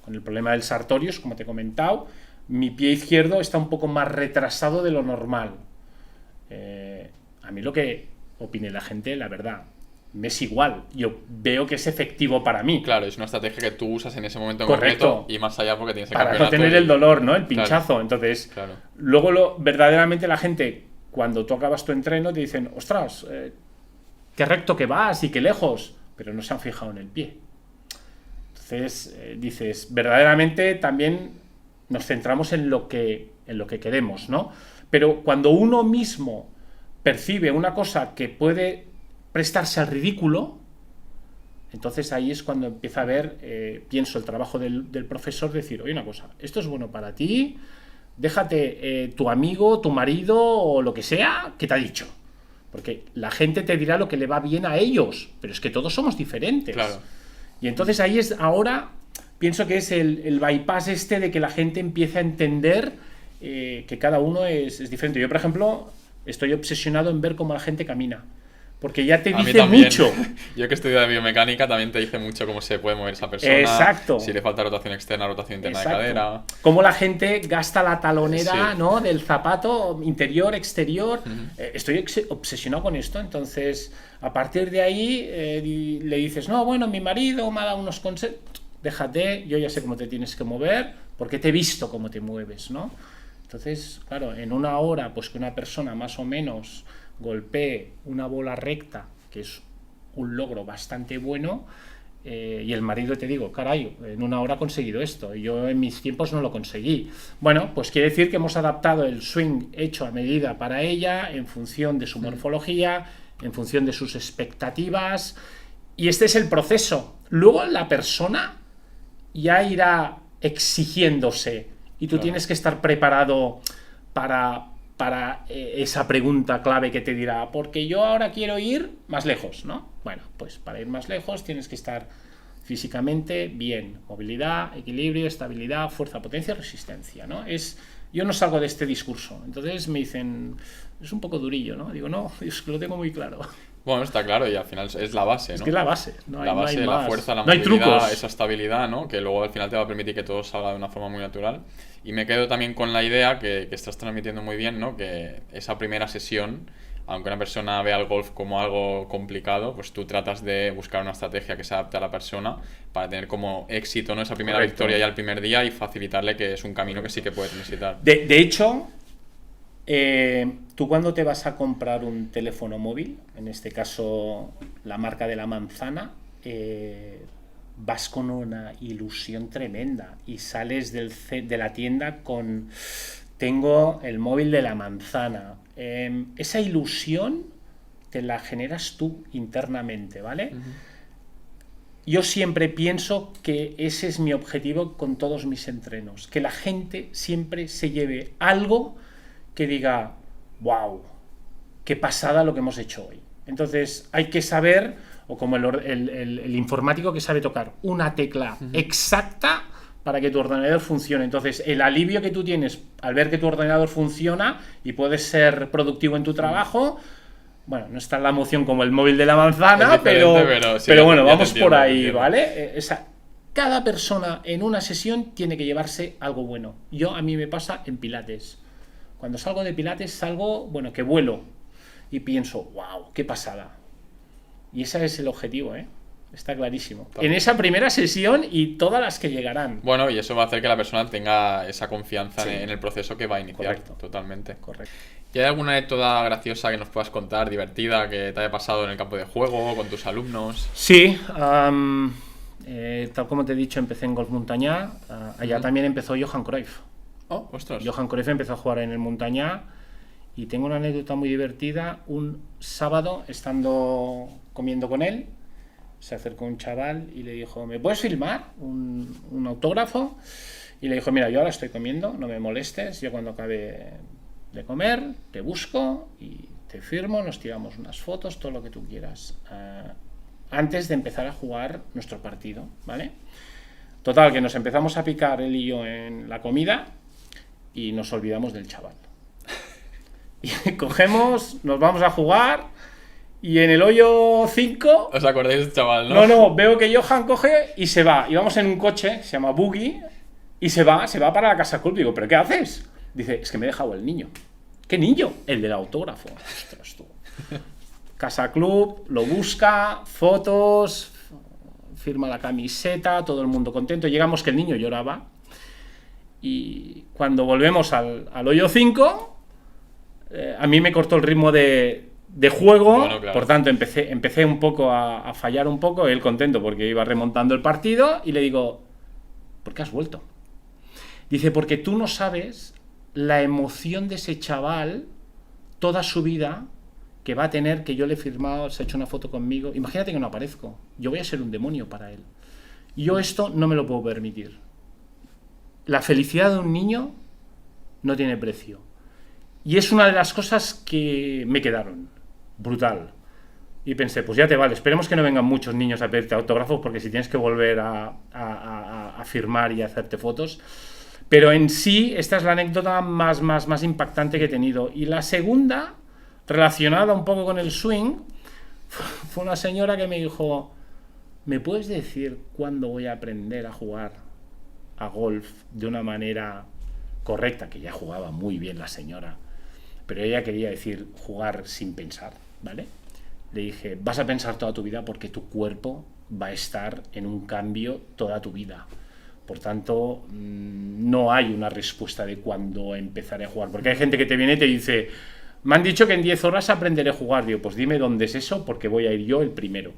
con el problema del sartorius, como te he comentado, mi pie izquierdo está un poco más retrasado de lo normal. A mí lo que opine la gente, la verdad, me es igual. Yo veo que es efectivo para mí. Claro, es una estrategia que tú usas en ese momento en Correcto. concreto y más allá porque tienes el Para no campeonato. tener el dolor, ¿no? El pinchazo. Claro. Entonces, Claro. luego verdaderamente la gente, cuando tú acabas tu entreno, te dicen, ostras, qué recto que vas y qué lejos, pero no se han fijado en el pie. Entonces, dices, verdaderamente también nos centramos en lo que queremos, ¿no? Pero cuando uno mismo percibe una cosa que puede prestarse al ridículo, entonces ahí es cuando empieza a ver, pienso, el trabajo del profesor, decir, oye, una cosa, esto es bueno para ti, déjate tu amigo, tu marido o lo que sea, que te ha dicho. Porque la gente te dirá lo que le va bien a ellos, pero es que todos somos diferentes. Claro. Y entonces ahí es, ahora, pienso que es el bypass de que la gente empiece a entender que cada uno es diferente. Yo, por ejemplo, estoy obsesionado en ver cómo la gente camina. Porque ya te dice mucho. Yo que he estudiado biomecánica también te dice mucho cómo se puede mover esa persona. Exacto. Si le falta rotación externa, rotación interna Exacto. de cadera. Cómo la gente gasta la talonera, Sí. ¿no? Del zapato interior, exterior. Estoy obsesionado con esto. Entonces, a partir de ahí le dices, no, bueno, mi marido me ha dado unos consejos. Déjate, yo ya sé cómo te tienes que mover, porque te he visto cómo te mueves, ¿no? Entonces, claro, en una hora, pues que una persona más o menos golpee una bola recta, que es un logro bastante bueno, y el marido te digo, caray, en una hora he conseguido esto, y yo en mis tiempos no lo conseguí. Bueno, pues quiere decir que hemos adaptado el swing hecho a medida para ella, en función de su morfología, en función de sus expectativas, y este es el proceso. Luego la persona ya irá exigiéndose, y tú tienes que estar preparado para esa pregunta clave que te dirá, porque yo ahora quiero ir más lejos, ¿no? Bueno, pues para ir más lejos tienes que estar físicamente bien, movilidad, equilibrio, estabilidad, fuerza, potencia, resistencia, ¿no? Yo no salgo de este discurso, entonces me dicen, es un poco durillo, ¿no? Digo, no, es que lo tengo muy claro. Bueno, está claro, y al final es la base, ¿no? Es que es la base, no hay, la base, no hay la más. fuerza, la no hay movilidad, trucos. esa estabilidad, ¿no? Que luego al final te va a permitir que todo salga de una forma muy natural. Y me quedo también con la idea que estás transmitiendo muy bien, ¿no? Que esa primera sesión, aunque una persona vea el golf como algo complicado, pues tú tratas de buscar una estrategia que se adapte a la persona para tener como éxito, ¿no? Esa primera Correcto. victoria ya el primer día y facilitarle que es un camino que sí que puede transitar. De hecho, tú cuando te vas a comprar un teléfono móvil, en este caso la marca de la manzana, vas con una ilusión tremenda y sales de la tienda con tengo el móvil de la manzana. Esa ilusión te la generas tú internamente, ¿vale? Yo siempre pienso que ese es mi objetivo con todos mis entrenos, que la gente siempre se lleve algo que diga, wow, qué pasada lo que hemos hecho hoy. Entonces hay que saber, o como el informático que sabe tocar una tecla exacta para que tu ordenador funcione. Entonces el alivio que tú tienes al ver que tu ordenador funciona y puedes ser productivo en tu trabajo, bueno, no está la emoción como el móvil de la manzana, pero sí, bueno, ya vamos te por entiendo, ahí, ¿vale? Cada persona en una sesión tiene que llevarse algo bueno. A mí me pasa en pilates. Cuando salgo de pilates salgo, bueno, que vuelo y pienso, wow, qué pasada. Y ese es el objetivo, ¿eh? Está clarísimo. En esa primera sesión y todas las que llegarán. Bueno, y eso va a hacer que la persona tenga esa confianza Sí. en el proceso que va a iniciar. Correcto. Totalmente. Correcto. ¿Y hay alguna anécdota graciosa que nos puedas contar, divertida, que te haya pasado en el campo de juego, con tus alumnos? Sí, tal como te he dicho, empecé en golf montaña. Allá también empezó Johan Cruyff. Oh, ostras. Johan Cruyff empezó a jugar en el montaña y tengo una anécdota muy divertida. Un sábado, estando comiendo con él, se acercó un chaval y le dijo, ¿me puedes filmar un autógrafo? Y le dijo, mira, yo ahora estoy comiendo, no me molestes, yo cuando acabe de comer te busco y te firmo, nos tiramos unas fotos, todo lo que tú quieras, antes de empezar a jugar nuestro partido, ¿vale? Total, que nos empezamos a picar él y yo en la comida y nos olvidamos del chaval. Y cogemos, nos vamos a jugar y en el hoyo 5... ¿Os acordáis del chaval, no? No, veo que Johan coge y se va. Íbamos en un coche, se llama Buggy, y se va para la casa club. Digo, ¿pero qué haces? Dice, es que me he dejado el niño. ¿Qué niño? El del autógrafo. Ostras, tú. Casa club, lo busca, fotos, firma la camiseta, todo el mundo contento. Llegamos que el niño lloraba. Y cuando volvemos al hoyo 5, a mí me cortó el ritmo de juego. Bueno, claro. Por tanto, empecé un poco a fallar un poco. Él contento porque iba remontando el partido. Y le digo, ¿por qué has vuelto? Dice, porque tú no sabes la emoción de ese chaval toda su vida que va a tener, que yo le he firmado, se ha hecho una foto conmigo. Imagínate que no aparezco. Yo voy a ser un demonio para él. Y yo esto no me lo puedo permitir. La felicidad de un niño no tiene precio. Y es una de las cosas que me quedaron. Brutal. Y pensé, pues ya te vale. Esperemos que no vengan muchos niños a pedirte autógrafos, porque si tienes que volver a firmar y a hacerte fotos. Pero en sí, esta es la anécdota más impactante que he tenido. Y la segunda, relacionada un poco con el swing, fue una señora que me dijo, ¿me puedes decir cuándo voy a aprender a jugar a golf de una manera correcta? Que ya jugaba muy bien la señora, pero ella quería decir jugar sin pensar, ¿vale? Le dije, vas a pensar toda tu vida porque tu cuerpo va a estar en un cambio toda tu vida. Por tanto, no hay una respuesta de cuándo empezaré a jugar. Porque hay gente que te viene y te dice, me han dicho que en 10 horas aprenderé a jugar. Digo, pues dime dónde es eso porque voy a ir yo el primero.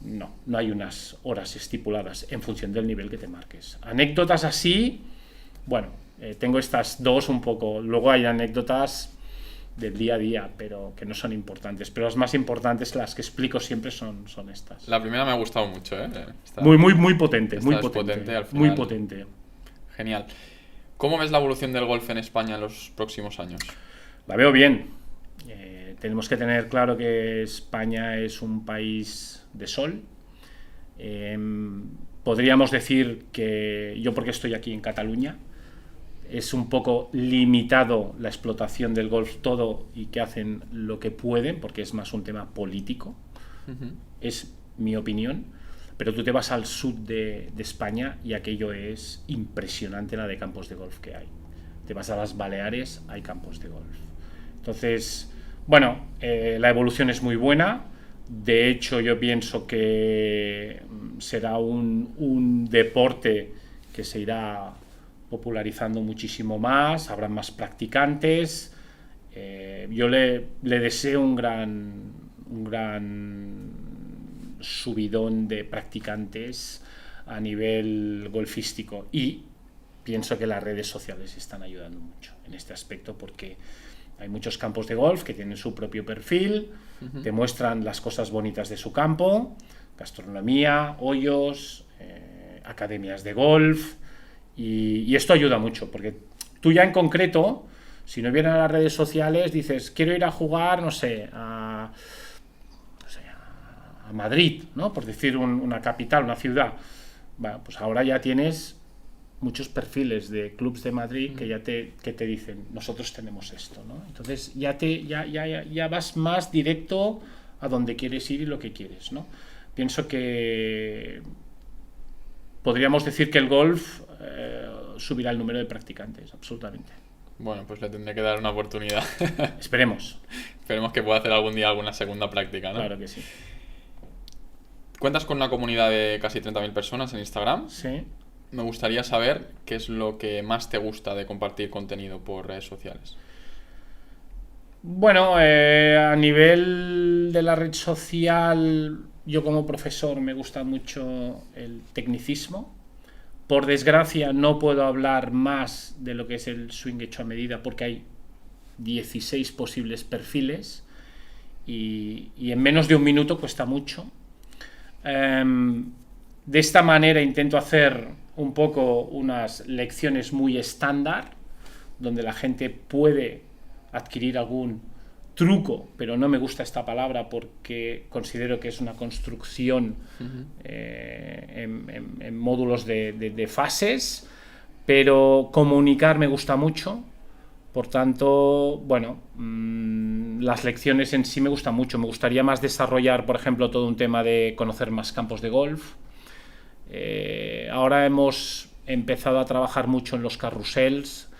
No hay unas horas estipuladas en función del nivel que te marques. Anécdotas así, bueno, tengo estas dos un poco. Luego hay anécdotas del día a día, pero que no son importantes. Pero las más importantes, las que explico siempre, son estas. La primera me ha gustado mucho, ¿eh? Muy potente, muy potente al final. Muy potente. Genial. ¿Cómo ves la evolución del golf en España en los próximos años? La veo bien. Tenemos que tener claro que España es un país de sol. Podríamos decir que yo, porque estoy aquí en Cataluña, es un poco limitado la explotación del golf todo y que hacen lo que pueden, porque es más un tema político. Es mi opinión. Pero tú te vas al sur de España y aquello es impresionante, la de campos de golf que hay. Te vas a las Baleares, hay campos de golf. Entonces, bueno, la evolución es muy buena. De hecho, yo pienso que será un deporte que se irá popularizando muchísimo más, habrá más practicantes. Yo le deseo un gran subidón de practicantes a nivel golfístico, y pienso que las redes sociales están ayudando mucho en este aspecto, porque hay muchos campos de golf que tienen su propio perfil, te muestran las cosas bonitas de su campo, gastronomía, hoyos, academias de golf, y esto ayuda mucho, porque tú ya en concreto, si no vienes a las redes sociales, dices, quiero ir a jugar, no sé, a Madrid, ¿no? Por decir una capital, una ciudad. Bueno, pues ahora ya tienes muchos perfiles de clubs de Madrid que te dicen, nosotros tenemos esto, ¿no? Entonces ya vas más directo a donde quieres ir y lo que quieres, ¿no? Pienso que podríamos decir que el golf subirá el número de practicantes, absolutamente. Bueno, pues le tendré que dar una oportunidad. Esperemos. Esperemos que pueda hacer algún día alguna segunda práctica, ¿no? Claro que sí. Cuentas con una comunidad de casi 30.000 personas en Instagram. Sí. Me gustaría saber qué es lo que más te gusta de compartir contenido por redes sociales. Bueno, a nivel de la red social, yo como profesor me gusta mucho el tecnicismo. Por desgracia no puedo hablar más de lo que es el swing hecho a medida, porque hay 16 posibles perfiles y en menos de un minuto cuesta mucho. De esta manera intento hacer un poco unas lecciones muy estándar, donde la gente puede adquirir algún truco, pero no me gusta esta palabra porque considero que es una construcción en módulos de fases, pero comunicar me gusta mucho, Por tanto, bueno, las lecciones en sí me gustan mucho. Me gustaría más desarrollar, por ejemplo, todo un tema de conocer más campos de golf. Ahora hemos empezado a trabajar mucho en los carrusels,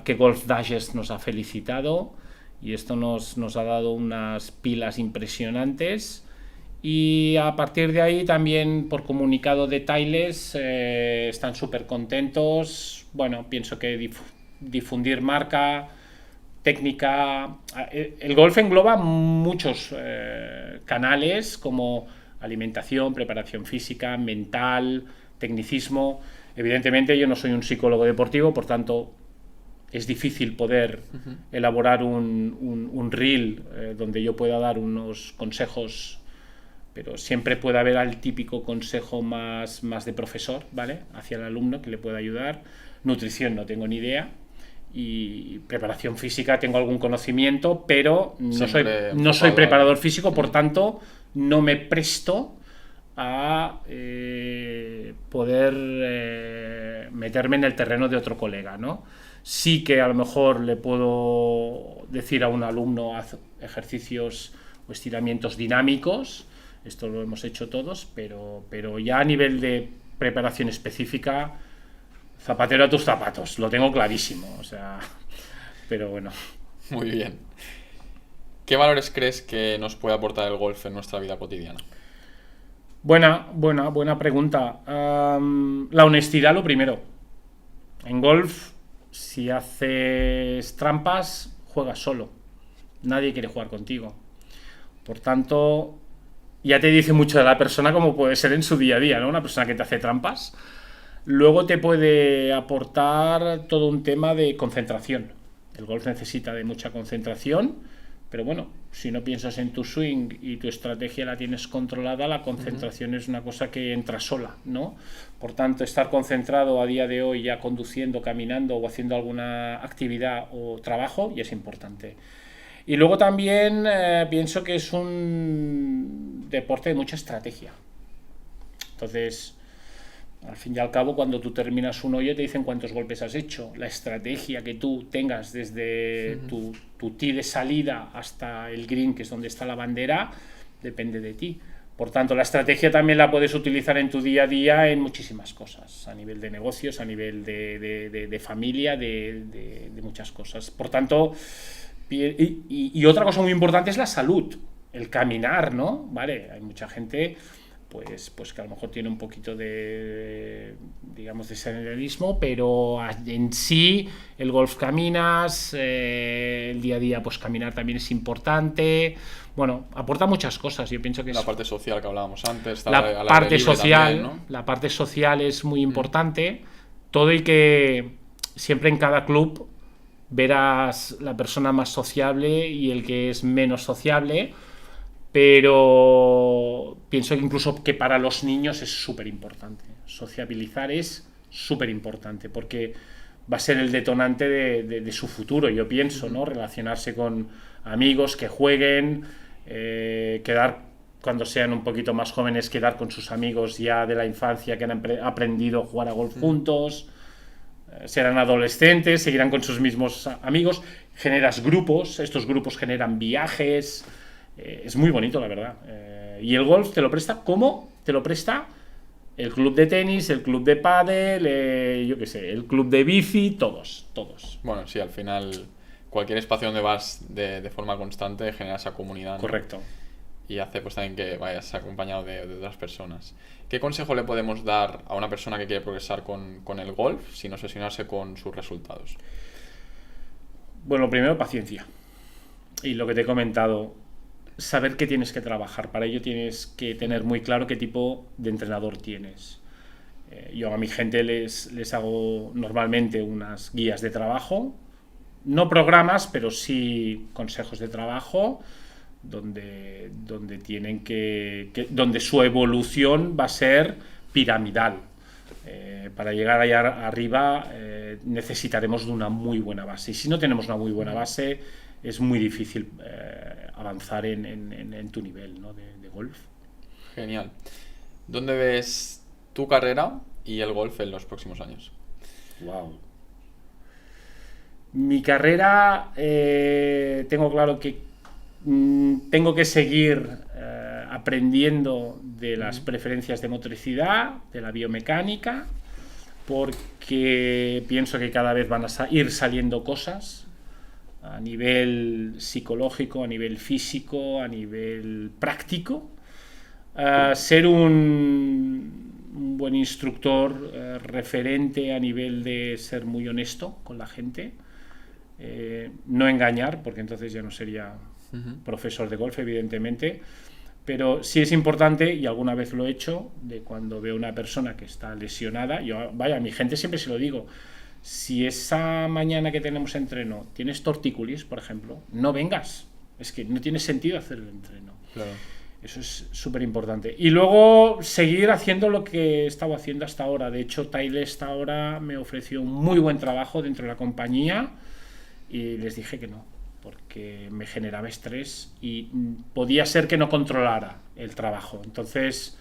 que Golf Digest nos ha felicitado, y esto nos ha dado unas pilas impresionantes. Y a partir de ahí también por comunicado de Tiles están súper contentos. Bueno, pienso que difundir marca, técnica. El golf engloba muchos canales como alimentación, preparación física, mental, tecnicismo. Evidentemente yo no soy un psicólogo deportivo, por tanto es difícil poder elaborar un reel donde yo pueda dar unos consejos, pero siempre puede haber el típico consejo más de profesor, ¿vale? Hacia el alumno que le pueda ayudar. Nutrición no tengo ni idea. Y preparación física tengo algún conocimiento, pero no soy preparador físico, por tanto no me presto a poder meterme en el terreno de otro colega, ¿no? Sí que a lo mejor le puedo decir a un alumno haz ejercicios o estiramientos dinámicos. Esto lo hemos hecho todos, pero ya a nivel de preparación específica, zapatero a tus zapatos, lo tengo clarísimo, o sea, pero bueno. Muy bien. ¿Qué valores crees que nos puede aportar el golf en nuestra vida cotidiana? Buena pregunta. La honestidad, lo primero. En golf, si haces trampas, juegas solo. Nadie quiere jugar contigo. Por tanto, ya te dice mucho de la persona como puede ser en su día a día, ¿no? Una persona que te hace trampas. Luego te puede aportar todo un tema de concentración. El golf necesita de mucha concentración, pero bueno, si no piensas en tu swing y tu estrategia la tienes controlada, la concentración es una cosa que entra sola, ¿no? Por tanto, estar concentrado a día de hoy ya conduciendo, caminando o haciendo alguna actividad o trabajo ya es importante. Y luego también pienso que es un deporte de mucha estrategia. Entonces, al fin y al cabo, cuando tú terminas un hoyo te dicen cuántos golpes has hecho. La estrategia que tú tengas desde tu tee de salida hasta el green, que es donde está la bandera, depende de ti. Por tanto, la estrategia también la puedes utilizar en tu día a día en muchísimas cosas, a nivel de negocios, a nivel de familia, de muchas cosas. Por tanto, y otra cosa muy importante es la salud, el caminar, ¿no? Vale, hay mucha gente pues que a lo mejor tiene un poquito de, digamos, de sedentarismo, pero en sí el golf caminas, el día a día pues caminar también es importante. Bueno, aporta muchas cosas. Yo pienso que la parte social que hablábamos antes, la parte social, también, ¿no? La parte social es muy importante. Todo y que siempre en cada club verás la persona más sociable y el que es menos sociable, pero pienso que incluso que para los niños es súper importante. Sociabilizar es súper importante porque va a ser el detonante de su futuro, yo pienso, ¿no? Relacionarse con amigos que jueguen, quedar, cuando sean un poquito más jóvenes, quedar con sus amigos ya de la infancia que han aprendido a jugar a golf juntos. Serán adolescentes, seguirán con sus mismos amigos, generas grupos, estos grupos generan viajes. Es muy bonito, la verdad. Y el golf te lo presta como te lo presta el club de tenis, el club de pádel, yo qué sé, el club de bici, todos. Bueno, sí, al final cualquier espacio donde vas de forma constante genera esa comunidad, ¿no? Correcto. Y hace pues también que vayas acompañado de otras personas. ¿Qué consejo le podemos dar a una persona que quiere progresar con el golf sin obsesionarse con sus resultados? Bueno, primero paciencia. Y lo que te he comentado, saber qué tienes que trabajar. Para ello tienes que tener muy claro qué tipo de entrenador tienes. Yo a mi gente les hago normalmente unas guías de trabajo, no programas, pero sí consejos de trabajo, donde tienen donde su evolución va a ser piramidal. Para llegar allá arriba necesitaremos de una muy buena base. Y si no tenemos una muy buena base, es muy difícil avanzar en tu nivel, ¿no? de golf. Genial. ¿Dónde ves tu carrera y el golf en los próximos años? Wow. Mi carrera, tengo claro que tengo que seguir aprendiendo de las preferencias de motricidad, de la biomecánica, porque pienso que cada vez van a ir saliendo cosas a nivel psicológico, a nivel físico, a nivel práctico. Ser un buen instructor, referente a nivel de ser muy honesto con la gente, no engañar, porque entonces ya no sería profesor de golf, evidentemente, pero sí es importante, y alguna vez lo he hecho, de cuando veo una persona que está lesionada, yo, vaya, a mi gente siempre se lo digo, si esa mañana que tenemos entreno tienes tortícolis, por ejemplo, no vengas, es que no tiene sentido hacer el entreno. Claro. Eso es súper importante. Y luego seguir haciendo lo que he estado haciendo hasta ahora. De hecho, Titleist ahora me ofreció un muy buen trabajo dentro de la compañía y les dije que no, porque me generaba estrés y podía ser que no controlara el trabajo. Entonces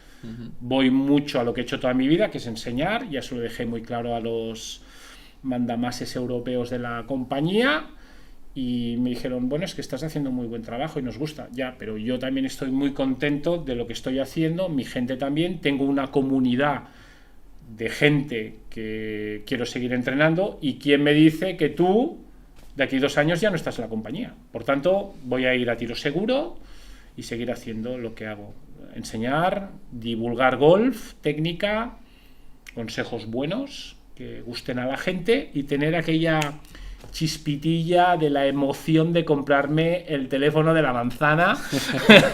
voy mucho a lo que he hecho toda mi vida, que es enseñar. Ya se lo dejé muy claro a los mandamases europeos de la compañía. Y me dijeron, bueno, es que estás haciendo muy buen trabajo y nos gusta. Ya, pero yo también estoy muy contento de lo que estoy haciendo, mi gente también. Tengo una comunidad de gente que quiero seguir entrenando. ¿Y quién me dice que tú, de aquí 2 años, ya no estás en la compañía? Por tanto, voy a ir a tiro seguro y seguir haciendo lo que hago. Enseñar, divulgar golf, técnica, consejos buenos que gusten a la gente y tener aquella chispitilla de la emoción de comprarme el teléfono de la manzana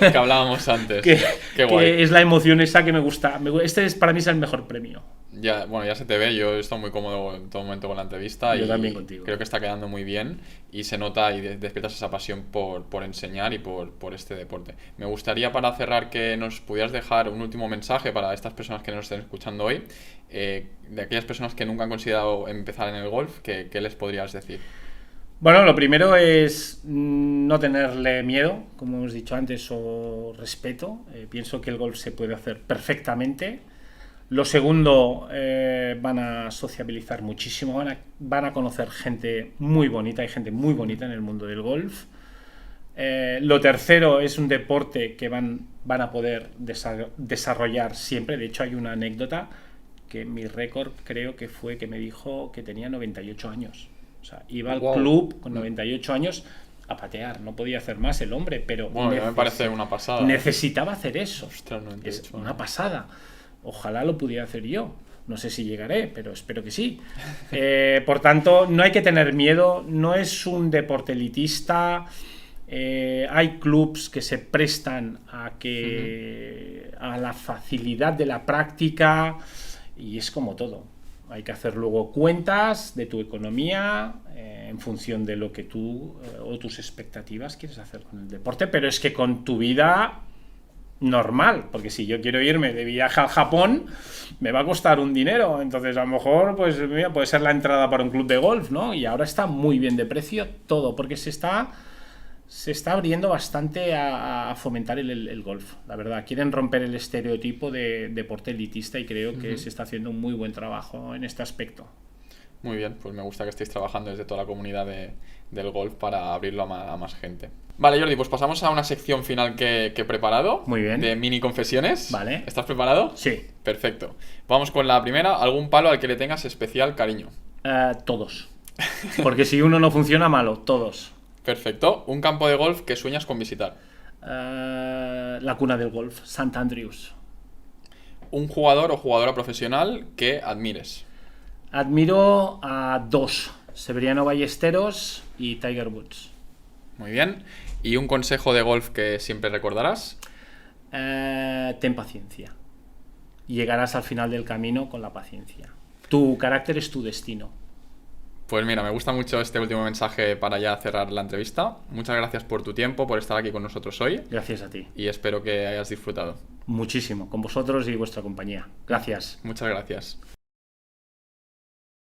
que hablábamos antes. Qué guay. Que es la emoción esa que me gusta. Este es, para mí es el mejor premio. Ya, bueno, ya se te ve, yo he estado muy cómodo en todo momento con la entrevista. Yo y también contigo. Creo que está quedando muy bien y se nota y despiertas esa pasión por enseñar y por este deporte. Me gustaría, para cerrar, que nos pudieras dejar un último mensaje para estas personas que nos estén escuchando hoy, de aquellas personas que nunca han considerado empezar en el golf, ¿qué les podrías decir? Bueno, lo primero es no tenerle miedo, como hemos dicho antes, o respeto. Pienso que el golf se puede hacer perfectamente. Lo segundo, van a sociabilizar muchísimo, van a conocer gente muy bonita, hay gente muy bonita en el mundo del golf. Lo tercero, es un deporte que van a poder desarrollar siempre. De hecho, hay una anécdota que mi récord creo que fue que me dijo que tenía 98 años. O sea, iba al club con 98 años a patear, no podía hacer más el hombre, pero bueno, me parece una pasada. Necesitaba hacer eso. Ostras, 98, es una pasada. Ojalá lo pudiera hacer yo. No sé si llegaré, pero espero que sí. Por tanto, no hay que tener miedo. No es un deporte elitista. Hay clubs que se prestan a la facilidad de la práctica. Y es como todo. Hay que hacer luego cuentas de tu economía en función de lo que tú o tus expectativas quieres hacer con el deporte. Pero es que con tu vida normal, porque si yo quiero irme de viaje al Japón, me va a costar un dinero, entonces a lo mejor pues mira, puede ser la entrada para un club de golf, ¿no? Y ahora está muy bien de precio todo, porque se está abriendo bastante a fomentar el golf, la verdad. Quieren romper el estereotipo de deporte elitista y creo que se está haciendo un muy buen trabajo en este aspecto. Muy bien, pues me gusta que estéis trabajando desde toda la comunidad del golf para abrirlo a más gente. Vale, Jordi, pues pasamos a una sección final que he preparado. Muy bien. De mini confesiones. Vale. ¿Estás preparado? Sí. Perfecto. Vamos con la primera. ¿Algún palo al que le tengas especial cariño? Todos. Porque si uno no funciona, malo. Todos. Perfecto. ¿Un campo de golf que sueñas con visitar? La cuna del golf, St. Andrews. ¿Un jugador o jugadora profesional que admires? Admiro a 2, Severiano Ballesteros y Tiger Woods. Muy bien. ¿Y un consejo de golf que siempre recordarás? Ten paciencia. Llegarás al final del camino con la paciencia. Tu carácter es tu destino. Pues mira, me gusta mucho este último mensaje para ya cerrar la entrevista. Muchas gracias por tu tiempo, por estar aquí con nosotros hoy. Gracias a ti. Y espero que hayas disfrutado. Muchísimo, con vosotros y vuestra compañía. Gracias. Muchas gracias.